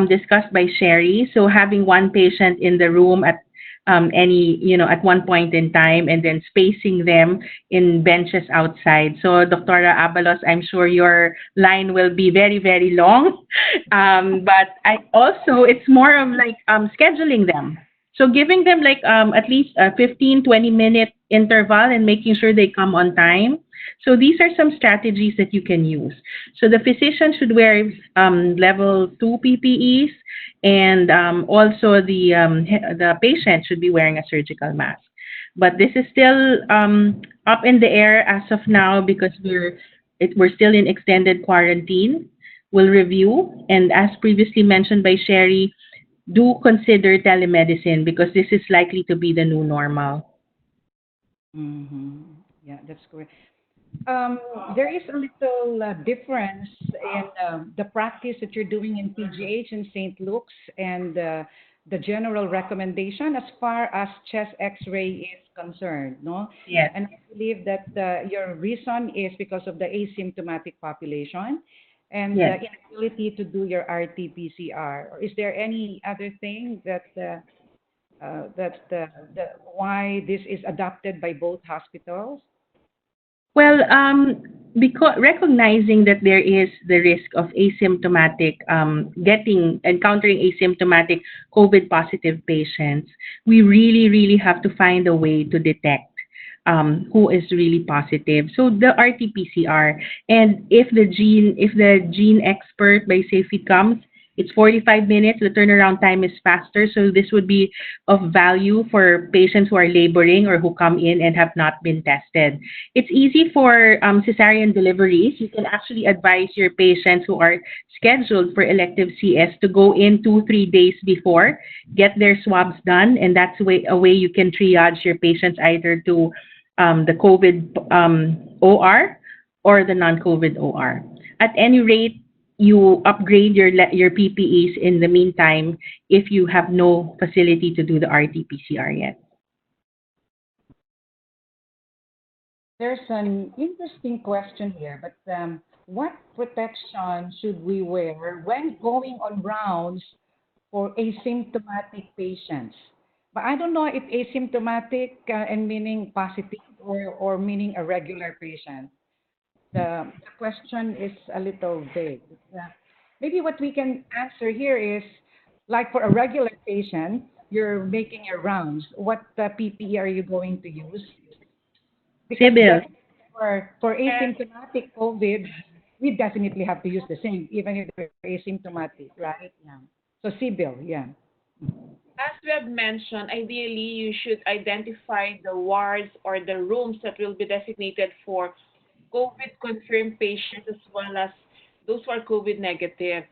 discussed by Sherry. So having one patient in the room at at one point in time, and then spacing them in benches outside. So Dr. Abalos, I'm sure your line will be very, very long. But I also, it's more of like scheduling them. So giving them like at least a 15, 20-minute interval and making sure they come on time. So these are some strategies that you can use. So the physician should wear level 2 PPEs, and also the patient should be wearing a surgical mask. But this is still up in the air as of now because we're still in extended quarantine. We'll review, and as previously mentioned by Sherry, do consider telemedicine because this is likely to be the new normal. Mm-hmm. Yeah, that's correct. Um, there is a little difference in the practice that you're doing in PGH in St. Luke's and the general recommendation as far as chest X-ray is concerned, no? Yes, And I believe that your reason is because of the asymptomatic population and the yes. inability to do your RT-PCR. Or is there any other thing that why this is adopted by both hospitals? Well, because recognizing that there is the risk of asymptomatic encountering asymptomatic COVID positive patients, we really, really have to find a way to detect who is really positive. So the RT-PCR, and if the gene expert by safety comes, it's 45 minutes. The turnaround time is faster, so this would be of value for patients who are laboring or who come in and have not been tested. It's easy for cesarean deliveries. You can actually advise your patients who are scheduled for elective CS to go in 2, 3 days before, get their swabs done, and that's a way you can triage your patients either to the COVID OR or the non-COVID OR. At any rate, you upgrade your PPEs in the meantime if you have no facility to do the RT-PCR yet. There's an interesting question here, but what protection should we wear when going on rounds for asymptomatic patients? But I don't know if asymptomatic and meaning positive or meaning a regular patient. The question is a little vague. Maybe what we can answer here is like for a regular patient, you're making your rounds. What PPE are you going to use? Because Sibyl, definitely for And asymptomatic COVID, we definitely have to use the same, even if they're asymptomatic, right? Yeah. So Sibyl, yeah. as we have mentioned, ideally you should identify the wards or the rooms that will be designated for COVID confirmed patients as well as those who are COVID negative.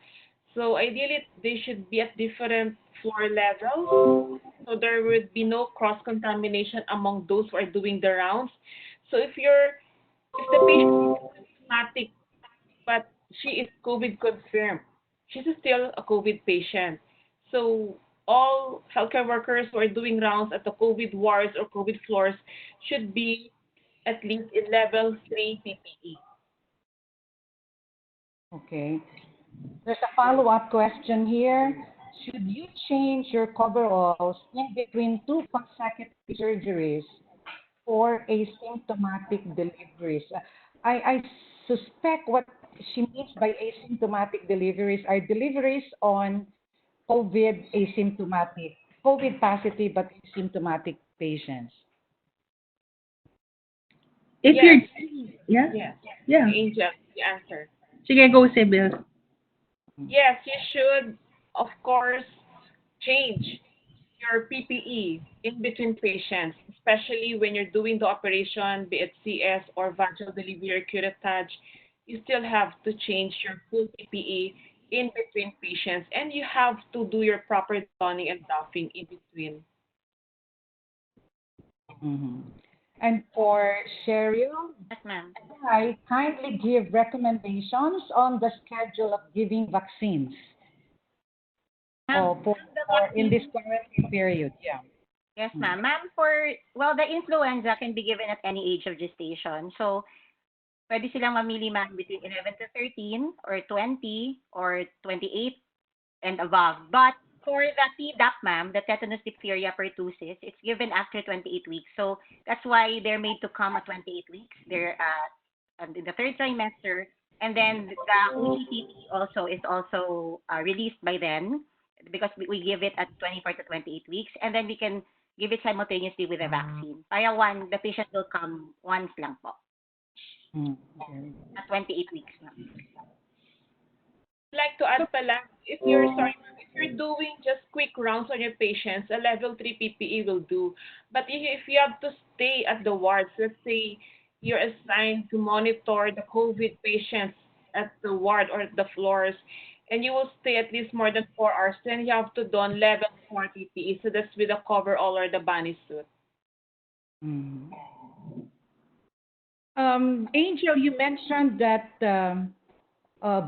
So ideally they should be at different floor levels so there would be no cross contamination among those who are doing the rounds. So if the patient is symptomatic but she is COVID confirmed, she's still a COVID patient. So all healthcare workers who are doing rounds at the COVID wards or COVID floors should be at least in level 3 PPE. Okay. There's a follow-up question here. Should you change your coveralls in between two consecutive surgeries or asymptomatic deliveries? I suspect what she means by asymptomatic deliveries are deliveries on COVID asymptomatic, COVID positive but asymptomatic patients. If Yes, you're, yeah, yes, yeah. Angel, the answer. Sige, go, Sibyl. Yes, you should, of course, change your PPE in between patients, especially when you're doing the operation, be it CS or vaginal delivery or curettage. You still have to change your full PPE in between patients, and you have to do your proper donning and doffing in between. Mhm. And for Cheryl, Yes, ma'am. I kindly give recommendations on the schedule of giving vaccines Ma'am, for in this quarantine period. Yeah. yes, Mm. ma'am. Ma'am, well, the influenza can be given at any age of gestation. So, pwede silang mamili, ma'am, between 11 to 13 or 20 or 28 and above. But for the Tdap, ma'am, the tetanus diphtheria pertussis, it's given after 28 weeks. So that's why they're made to come at 28 weeks. They're in the third trimester. And then the OGTT also is also released by then because we give it at 24 to 28 weeks. And then we can give it simultaneously with the vaccine. Kaya the patient will come once lang po Mm. Okay. at 28 weeks. Ma'am. Like to add pala, if you're sorry, ma'am, if you're doing just quick rounds on your patients, a level 3 PPE will do. But if you have to stay at the wards, let's say you're assigned to monitor the COVID patients at the ward or at the floors, and you will stay at least more than 4 hours, then you have to don level 4 PPE. So that's with the coverall or the bunny suit. Mm. Angel, you mentioned that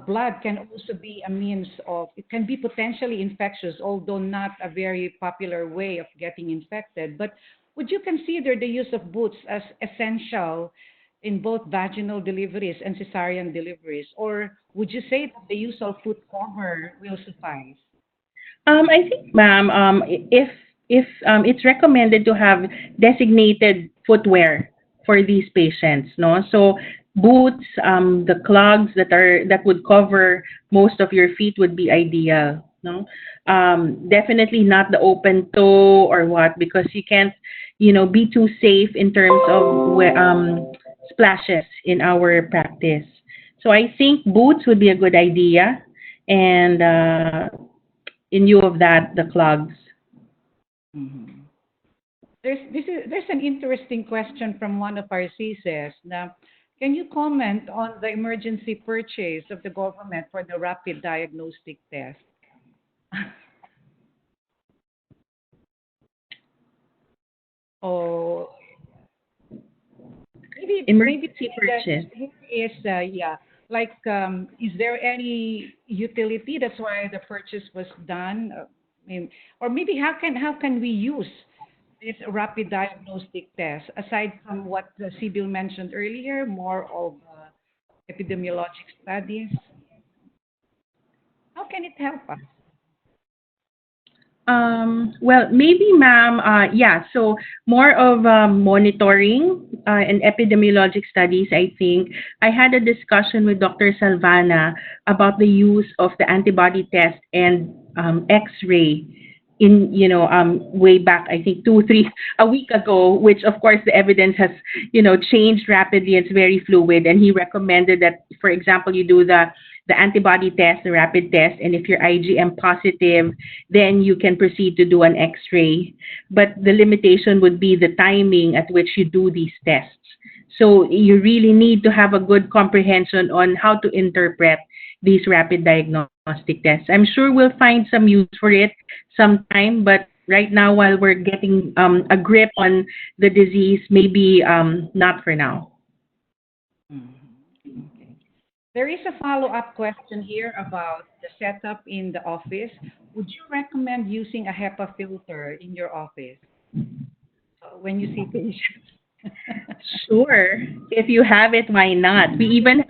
blood can also be a means of, it can be potentially infectious, although not a very popular way of getting infected. But would you consider the use of boots as essential in both vaginal deliveries and cesarean deliveries? Or would you say that the use of foot cover will suffice? I think, ma'am, if it's recommended to have designated footwear for these patients, no. So boots, the clogs that would cover most of your feet would be ideal, no. Definitely not the open toe or what, because you can't, be too safe in terms of splashes in our practice. So I think boots would be a good idea, and in lieu of that, the clogs. Mhm. There's an interesting question from one of our CSES. Now, can you comment on the emergency purchase of the government for the rapid diagnostic test? Oh, maybe Emergency purchase. here is yeah, like is there any utility? That's why the purchase was done. I mean, or maybe how can we use this rapid diagnostic test aside from what Sibyl mentioned earlier, more of epidemiologic studies? How can it help us? Well, maybe, ma'am, yeah, so more of monitoring and epidemiologic studies, I think. I had a discussion with Dr. Salvana about the use of the antibody test and X-ray in, way back, I think 2, 3, a week ago, which of course the evidence has, changed rapidly. It's very fluid. And he recommended that, for example, you do the antibody test, the rapid test, and if you're IgM positive, then you can proceed to do an X-ray. But the limitation would be the timing at which you do these tests. So you really need to have a good comprehension on how to interpret these rapid diagnostic tests. I'm sure we'll find some use for it sometime, but right now, while we're getting a grip on the disease, maybe not for now. Mhm. Okay. There is a follow-up question here about the setup in the office. Would you recommend using a HEPA filter in your office when you see patients? Sure. If you have it, why not? We even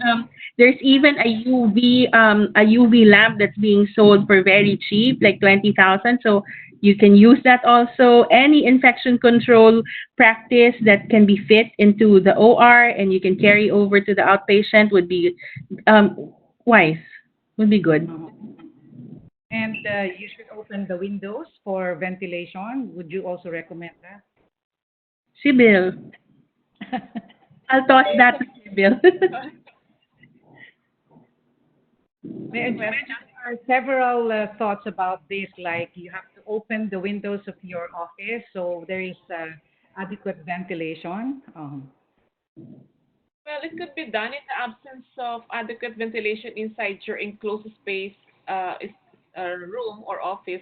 there's even a UV lamp that's being sold for very cheap, like 20,000. So you can use that also. Any infection control practice that can be fit into the OR and you can carry over to the outpatient would be wise. Would be good. Uh-huh. And you should open the windows for ventilation. Would you also recommend Sibyl, that? I'll toss There's that to Sibyl. There a are several thoughts about this, like you have to open the windows of your office so there is adequate ventilation. Well, it could be done in the absence of adequate ventilation inside your enclosed space, room or office.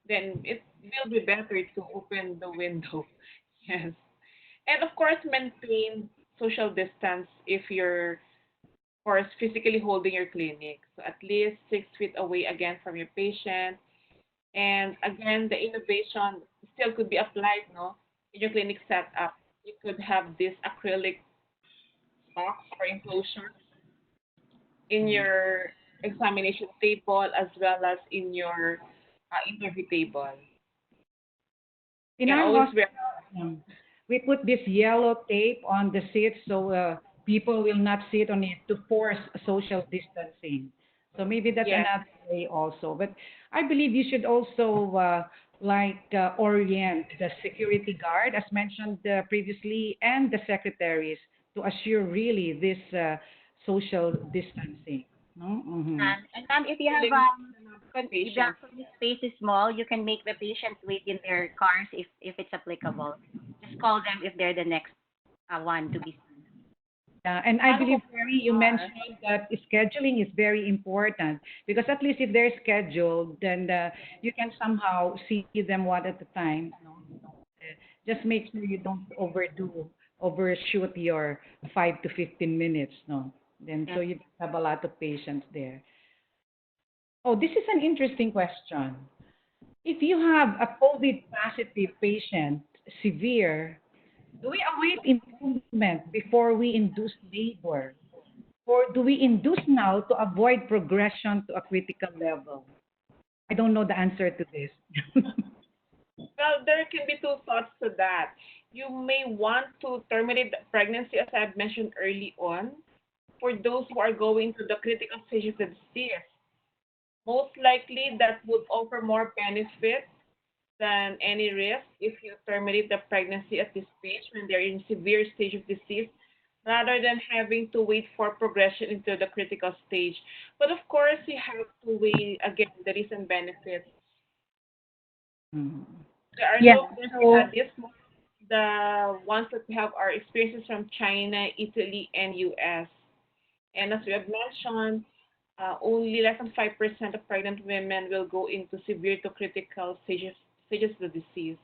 Then it will be better to open the window. Yes, and of course maintain social distance if you're, of course, physically holding your clinic. So at least 6 feet away again from your patient. And again, the innovation still could be applied, no, in your clinic setup. You could have this acrylic box or enclosure in your examination table as well as in your interview table. In You can our always wear. hospital, we put this yellow tape on the seats so people will not sit on it to force social distancing. So maybe that's Yes, another way also. But I believe you should also orient the security guard, as mentioned previously, and the secretaries to assure really this social distancing. No? Mm-hmm. And ma'am, if you have filling the number of if the patients. clinic space is small, you can make the patients wait in their cars if it's applicable. Just call them if they're the next one to be seen. Yeah, and I One who believe, Mary, you are. mentioned that scheduling is very important because at least if they're scheduled, then you can somehow see them one at a time. No? Just make sure you don't overshoot your 5 to 15 minutes. No, then so Yes. you don't have a lot of patients there. Oh, this is an interesting question. If you have a COVID positive patient, severe, do we await improvement before we induce labor? Or do we induce now to avoid progression to a critical level? I don't know the answer to this. Well, there can be two thoughts to that. You may want to terminate the pregnancy, as I've mentioned early on, for those who are going to the critical stage of the disease. Most likely, that would offer more benefit than any risk if you terminate the pregnancy at this stage when they're in severe stage of disease, rather than having to wait for progression into the critical stage. But of course, you have to weigh again the risk and benefits. Mhm. There are Yeah. no clear So studies. The ones that we have are experiences from China, Italy, and US. And as we have mentioned, only less than 5% of pregnant women will go into severe to critical stages of the disease.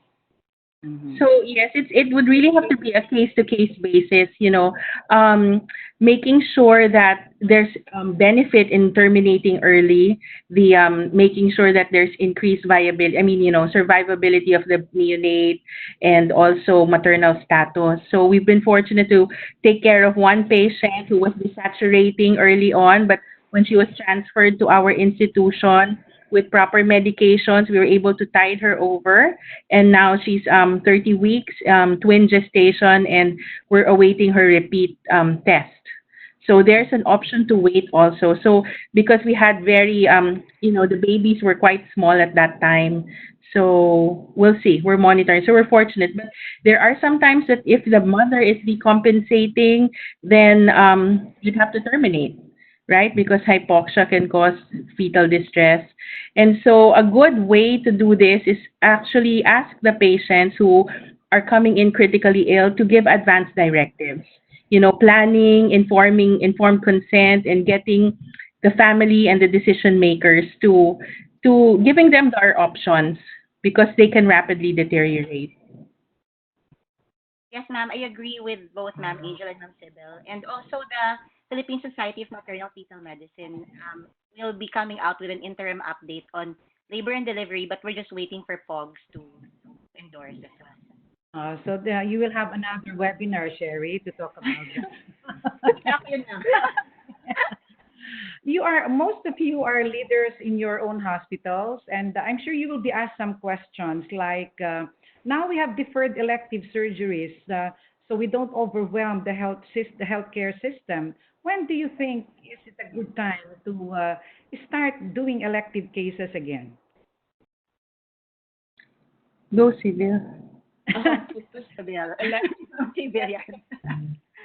Mhm. So yes, it would really have to be a case to case basis, um, making sure that there's benefit in terminating early, the making sure that there's increased viability. I mean, survivability of the neonate and also maternal status. So we've been fortunate to take care of one patient who was desaturating early on, but when she was transferred to our institution with proper medications, we were able to tide her over, and now she's 30 weeks, twin gestation, and we're awaiting her repeat test. So there's an option to wait also. So because we had very, the babies were quite small at that time. So we'll see. We're monitoring. So we're fortunate. But there are some times that if the mother is decompensating, then you'd have to terminate, right? Because hypoxia can cause fetal distress. And so a good way to do this is actually ask the patients who are coming in critically ill to give advance directives. Planning, informed consent, and getting the family and the decision makers to giving them our options because they can rapidly deteriorate. Yes, ma'am. I agree with both Ma'am Angel and Ma'am Sybil. And also the Philippine Society of Maternal Fetal Medicine will be coming out with an interim update on labor and delivery, but we're just waiting for POGs to endorse as well. You will have another webinar, Sherry, to talk about Yun na. that. Most of you are leaders in your own hospitals, and I'm sure you will be asked some questions like, now we have deferred elective surgeries, so we don't overwhelm the healthcare system. When do you think is it a good time to start doing elective cases again? Go, Sibyl. Sabihan. Elective Sabihan.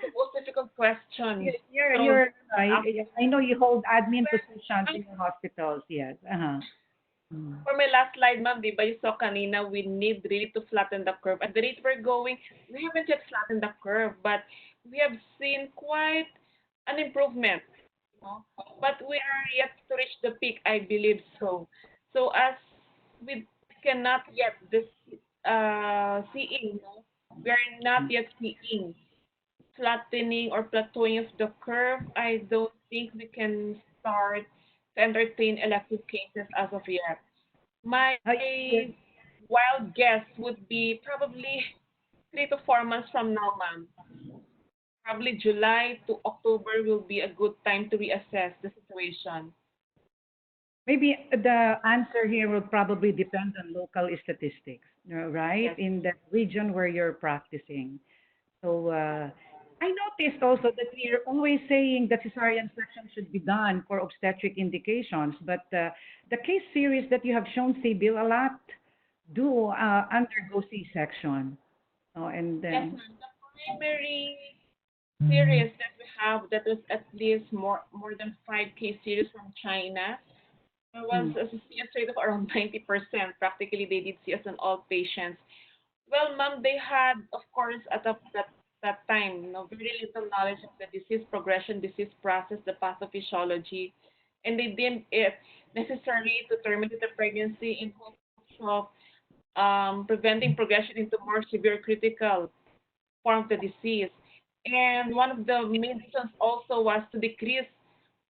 the most difficult question. I know you hold admin positions in your hospitals, yes. For my last slide, ma'am, di ba you saw kanina, we need really to flatten the curve. At the rate we're going, we haven't yet flattened the curve, but we have seen quite an improvement. No? But we are yet to reach the peak, I believe so. So as we cannot yet seeing, no? We are not yet seeing flattening or plateauing of the curve. I don't think we can start to entertain elective cases as of yet. My Yes. wild guess would be probably 3 to 4 months from now, ma'am. Probably July to October will be a good time to reassess the situation. Maybe the answer here will probably depend on local statistics, right? Yes, In that region where you're practicing. So I noticed also that we're always saying that cesarean section should be done for obstetric indications, but the case series that you have shown, Sibyl, a lot do undergo C-section. Oh, and yes, then, ma'am. The primary series that we have that was at least more than 5 case series from China. There was mm, a CS rate of around 90%. Practically, they did CS on all patients. Well, ma'am, they had, of course, at that time, very little knowledge of the disease progression, disease process, the pathophysiology, and they deemed it necessary to terminate the pregnancy in hopes of preventing progression into more severe critical form of the disease. And one of the main reasons also was to decrease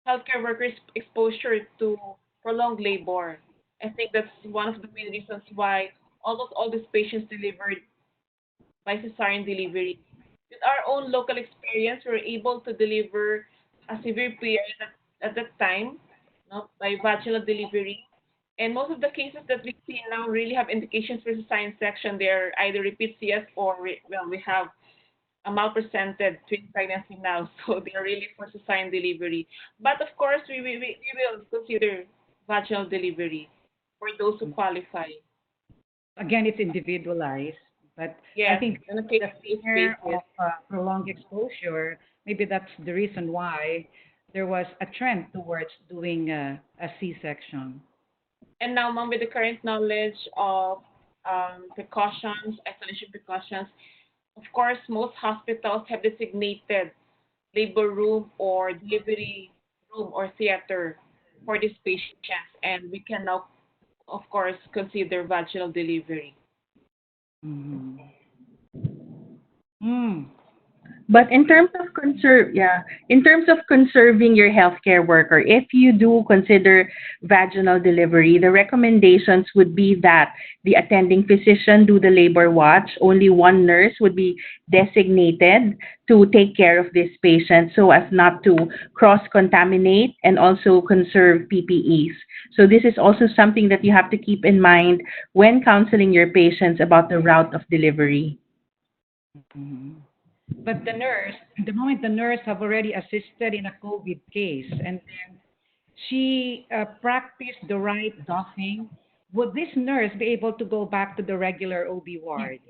healthcare workers' exposure to prolonged labor. I think that's one of the main reasons why almost all these patients delivered by cesarean delivery. With our own local experience, we were able to deliver a severe period at that time, by vaginal delivery. And most of the cases that we see now really have indications for cesarean section. They're either repeat CS or, we have a malpresented twin pregnancy now, so they're really for cesarean delivery. But of course, we will consider vaginal delivery for those who mm. qualify. Again, it's individualized, but I Yes, think on a the case-to-case fear basis. of prolonged exposure, maybe that's the reason why there was a trend towards doing a C-section. And now, ma'am, with the current knowledge of precautions, isolation precautions, of course, most hospitals have designated labor room or delivery room or theater for these patients, and we can now, of course, consider vaginal delivery. Mm. Mm. But in terms of conserving your healthcare worker, if you do consider vaginal delivery, the recommendations would be that the attending physician do the labor watch. Only one nurse would be designated to take care of this patient so as not to cross-contaminate and also conserve PPEs. So this is also something that you have to keep in mind when counseling your patients about the route of delivery. Mhm. But the moment the nurse have already assisted in a COVID case, and then she practiced the right doffing, would this nurse be able to go back to the regular OB ward?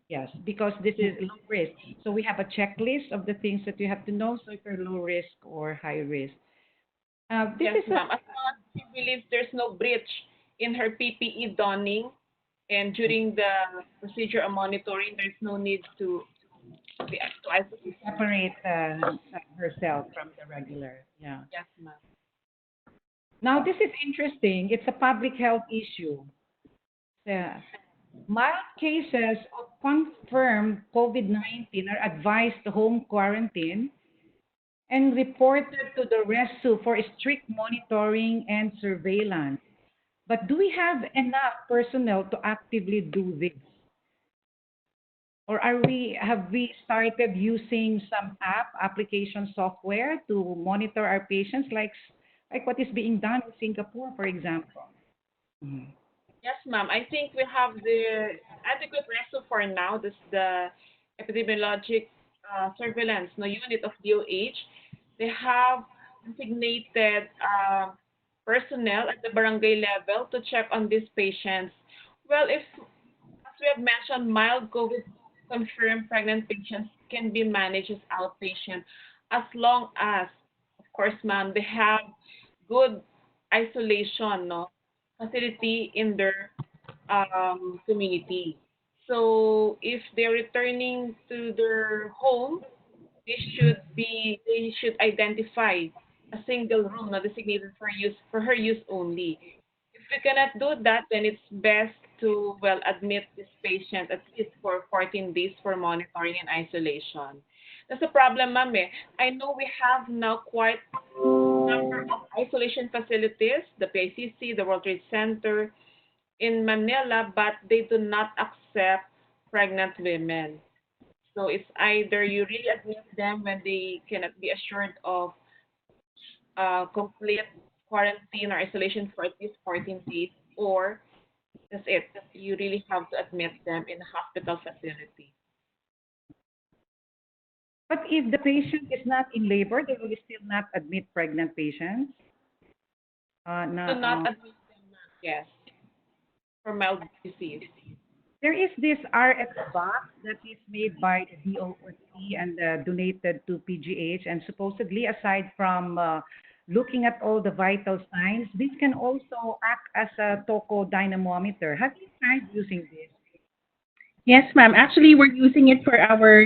Yes, because this is low risk. So we have a checklist of the things that you have to know. So if you're low risk or high risk, this Yes, is a ma'am. As long as she believes there's no breach in her PPE donning and during the procedure and monitoring, there's no need to isolate her. separate herself from the regular. Yeah. Yes, ma'am. Now this is interesting. It's a public health issue. Yeah. Mild cases of confirmed COVID-19 are advised to home quarantine, and reported to the RESU for strict monitoring and surveillance. But do we have enough personnel to actively do this? Or have we started using some application software to monitor our patients, like what is being done in Singapore, for example? Mhm. Yes, ma'am. I think we have the adequate resource for now. This is the epidemiologic surveillance no unit of DOH. They have designated personnel at the barangay level to check on these patients. Well, if, as we have mentioned, mild COVID confirmed pregnant patients can be managed as outpatient as long as, of course, ma'am, they have good isolation, no, facility in their community. So if they're returning to their home, they should identify a single room not designated for her use only. If we cannot do that, then it's best to well admit this patient at least for 14 days for monitoring and isolation. That's a problem, ma'am. Eh. I know we have now quite number of isolation facilities, the PICC, the World Trade Center in Manila, but they do not accept pregnant women. So it's either you really admit them when they cannot be assured of complete quarantine or isolation for at least 14 days, or that's it. You really have to admit them in a hospital facility. But if the patient is not in labor, they will still not admit pregnant patients. Do Na, not admit them, yes, for mild disease. there is this RX box that is made by the DOST and donated to PGH, and supposedly, aside from looking at all the vital signs, this can also act as a toco dynamometer. Have you tried using this? Yes, ma'am. Actually, we're using it for our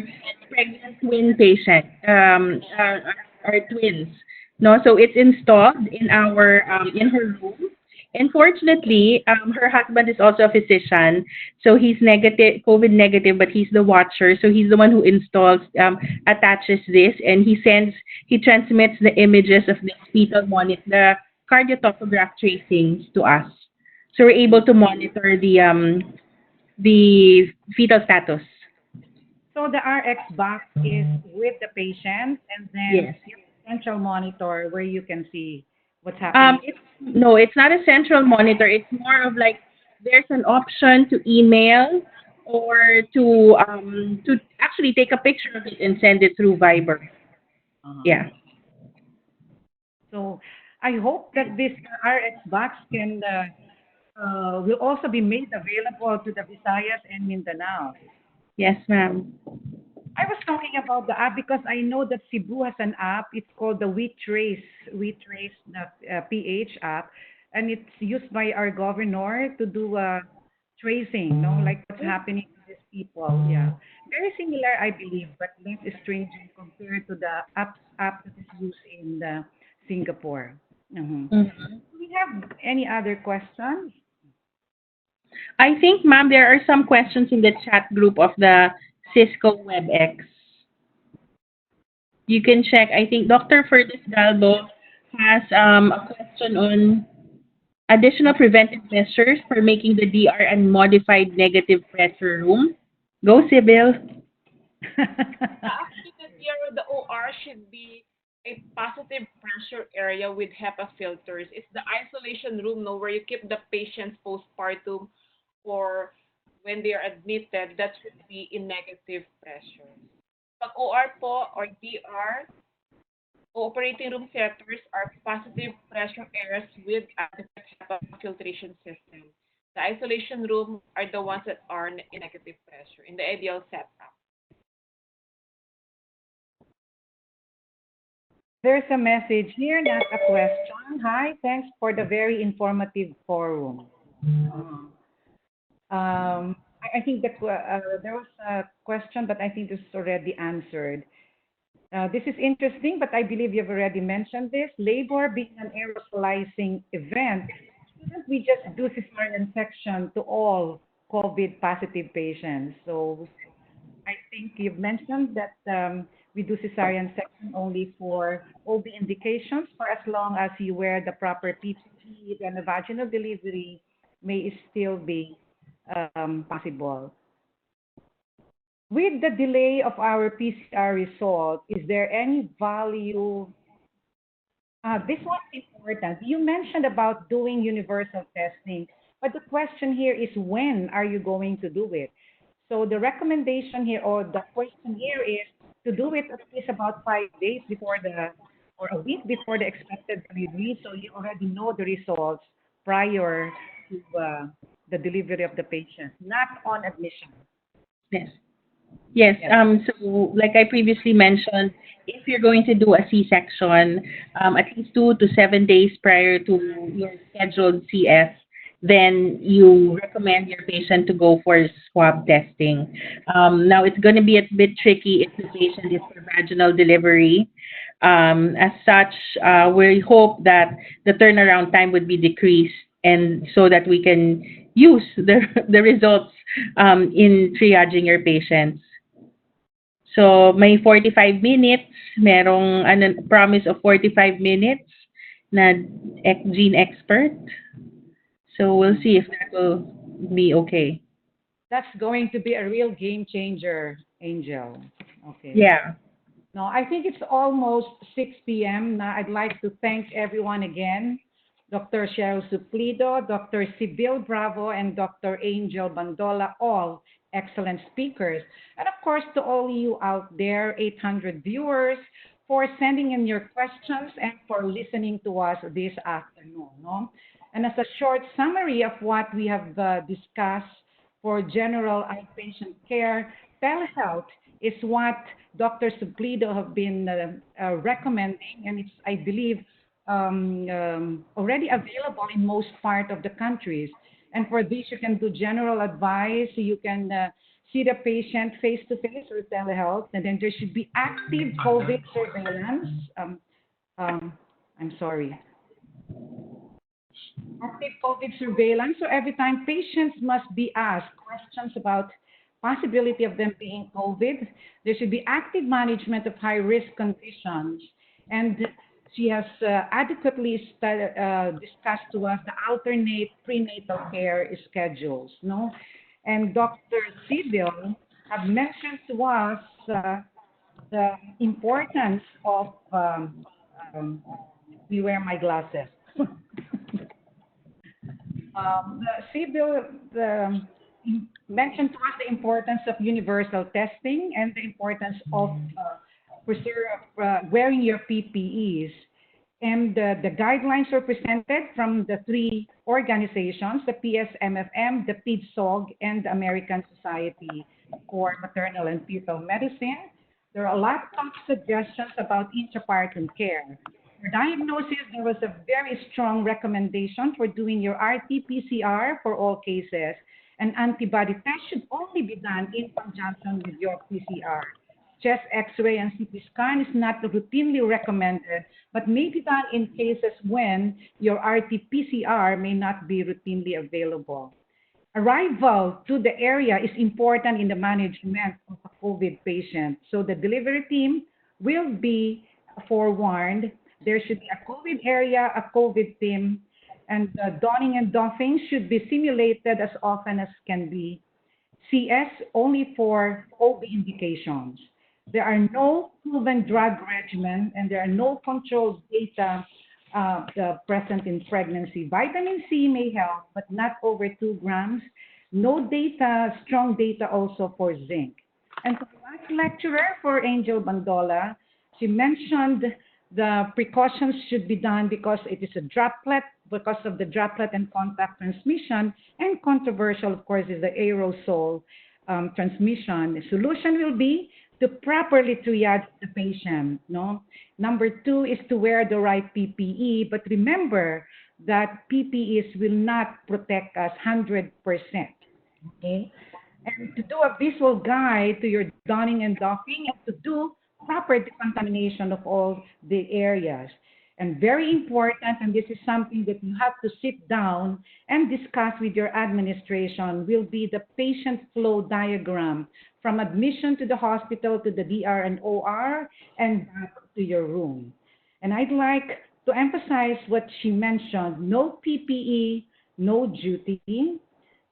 pregnant twin patient, our twins. No, so it's installed in our in her room. Unfortunately, her husband is also a physician, so he's negative, COVID negative, but he's the watcher. So he's the one who installs, attaches this, and he transmits the images of the fetal monitor, the cardiotopograph tracings to us. So we're able to monitor the fetal status. So the RX box is with the patient, and then Yes. you have a central monitor where you can see what's happening. It's no, it's not a central monitor. It's more of like there's an option to email or to actually take a picture of it and send it through Viber. Uh-huh. Yeah. So I hope that this RX box can will also be made available to the Visayas and Mindanao. Yes, ma'am. I was talking about the app because I know that Cebu has an app. It's called the We Trace PH app, and it's used by our governor to do tracing, no, like what's happening to these people. Yeah, very similar, I believe, but less stringent compared to the app that is used in Singapore. Mhm. Do we have any other questions? I think, ma'am, there are some questions in the chat group of the Cisco WebEx. You can check. I think Dr. Fergus Galbo has a question on additional preventive measures for making the DR and modified negative pressure room. Go, Sibyl. Actually, the DR or the OR should be a positive pressure area with HEPA filters. It's the isolation room, no, where you keep the patients postpartum or when they are admitted. That should be in negative pressure. Pag OR po or DR, operating room setters are positive pressure areas with adequate HEPA filtration system. The isolation room are the ones that are in negative pressure in the ideal setup. There's a message here, not a question. Hi, thanks for the very informative forum. I think that there was a question, but I think this is already answered. This is interesting, but I believe you've already mentioned this. Labor being an aerosolizing event, shouldn't we just do cesarean section to all COVID positive patients? So I think you've mentioned that We do cesarean section only for OB indications for as long as you wear the proper PPE, then the vaginal delivery may still be possible. With the delay of our PCR result, is there any value? This one's important. You mentioned about doing universal testing, but the question here is when are you going to do it? So the recommendation here or the question here is to do it at least about 5 days before or a week before the expected delivery, so you already know the results prior to the delivery of the patient, not on admission. Yes. Yes. Yes. So like I previously mentioned, if you're going to do a C-section, at least 2 to 7 days prior to your scheduled CS, then you recommend your patient to go for swab testing. Now it's going to be a bit tricky if the patient is for vaginal delivery. As such, we hope that the turnaround time would be decreased, and so that we can use the results in triaging your patients. So may 45 minutes, merong promise of 45 minutes na gene expert. So we'll see if that will be okay. That's going to be a real game changer, Angel. Okay. Yeah. No, I think it's almost 6 p.m. Now, I'd like to thank everyone again, Dr. Cheryl Suplido, Dr. Sibyl Bravo, and Dr. Angel Bandola, all excellent speakers. And of course, to all you out there, 800 viewers, for sending in your questions and for listening to us this afternoon. No? And as a short summary of what we have discussed for general outpatient care, telehealth is what Dr. Suplido have been recommending, and it's, I believe, already available in most part of the countries. And for this, you can do general advice. You can see the patient face to face with telehealth, and then there should be active COVID surveillance. I'm sorry. Active COVID surveillance. So every time patients must be asked questions about possibility of them being COVID, there should be active management of high risk conditions. And she has adequately discussed to us the alternate prenatal care schedules, no? And Dr. Sibyl have mentioned to us the importance of, let me wear my glasses. Sibyl mentioned to us the importance of universal testing and the importance of wearing your PPEs. And the guidelines were presented from the three organizations, the PSMFM, the PIDSOG, and the American Society for Maternal and Fetal Medicine. There are a lot of suggestions about intrapartum care. For diagnosis, there was a very strong recommendation for doing your RT-PCR for all cases. An antibody test should only be done in conjunction with your PCR. Chest X-ray and CT scan is not routinely recommended, but may be done in cases when your RT-PCR may not be routinely available. Arrival to the area is important in the management of a COVID patient. So the delivery team will be forewarned. There should be a COVID area, a COVID team, and donning and doffing should be simulated as often as can be. CS only for OB indications. There are no proven drug regimen and there are no controlled data present in pregnancy. Vitamin C may help, but not over 2 grams. No data, strong data also for zinc. And for the last lecturer, for Angel Bandola, she mentioned the precautions should be done because it is a droplet, because of the droplet and contact transmission, and controversial, of course, is the aerosol transmission. The solution will be to properly triage the patient. No? Number 2 is to wear the right PPE, but remember that PPEs will not protect us 100%. Okay? And to do a visual guide to your donning and doffing and to do proper decontamination of all the areas. And very important, and this is something that you have to sit down and discuss with your administration, will be the patient flow diagram from admission to the hospital to the DR and OR and back to your room. And I'd like to emphasize what she mentioned, no PPE, no duty.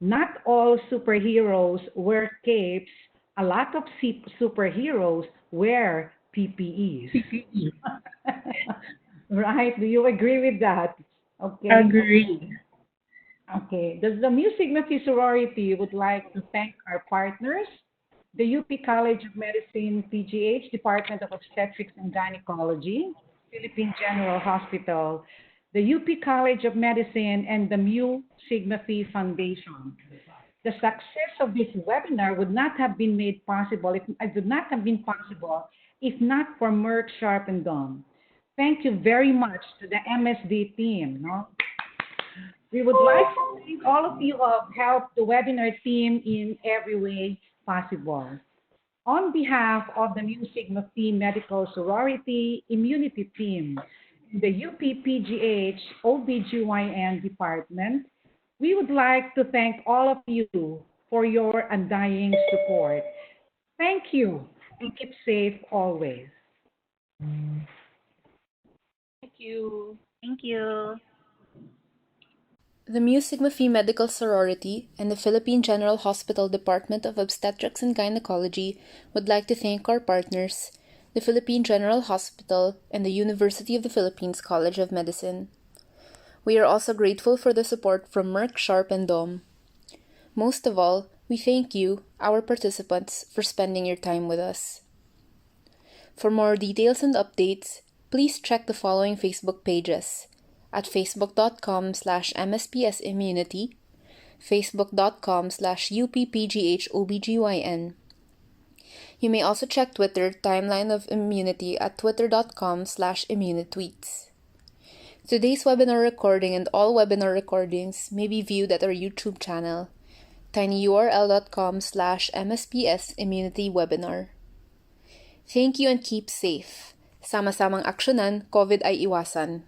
Not all superheroes wear capes. A lot of superheroes wear PPEs. PPE. Right? Do you agree with that? Okay. Agree. Okay. The Mu Sigma Phi sorority would like to thank our partners, the UP College of Medicine PGH, Department of Obstetrics and Gynecology, Philippine General Hospital, the UP College of Medicine, and the Mu Sigma Phi Foundation. The success of this webinar would not have been made possible if it would not have been possible if not for Merck, Sharp, and Dawn. Thank you very much to the MSD team. No? We would like to thank all of you who have helped the webinar team in every way possible. On behalf of the Mu Sigma Phi Medical Sorority Immunity Team, the UPPGH OB-GYN Department, we would like to thank all of you for your undying support. Thank you and keep safe always. Thank you. Thank you. The Mu Sigma Phi Medical Sorority and the Philippine General Hospital Department of Obstetrics and Gynecology would like to thank our partners, the Philippine General Hospital and the University of the Philippines College of Medicine. We are also grateful for the support from Merck, Sharp, and Dom. Most of all, we thank you, our participants, for spending your time with us. For more details and updates, please check the following Facebook pages at facebook.com/MSPSimmunity, facebook.com/UPPGHOBGYN. You may also check Twitter timeline of immunity at twitter.com/immunitweets. Today's webinar recording and all webinar recordings may be viewed at our YouTube channel, tinyurl.com/MSPSimmunitywebinar. Thank you and keep safe. Sama-samang aksyonan, COVID ay iwasan.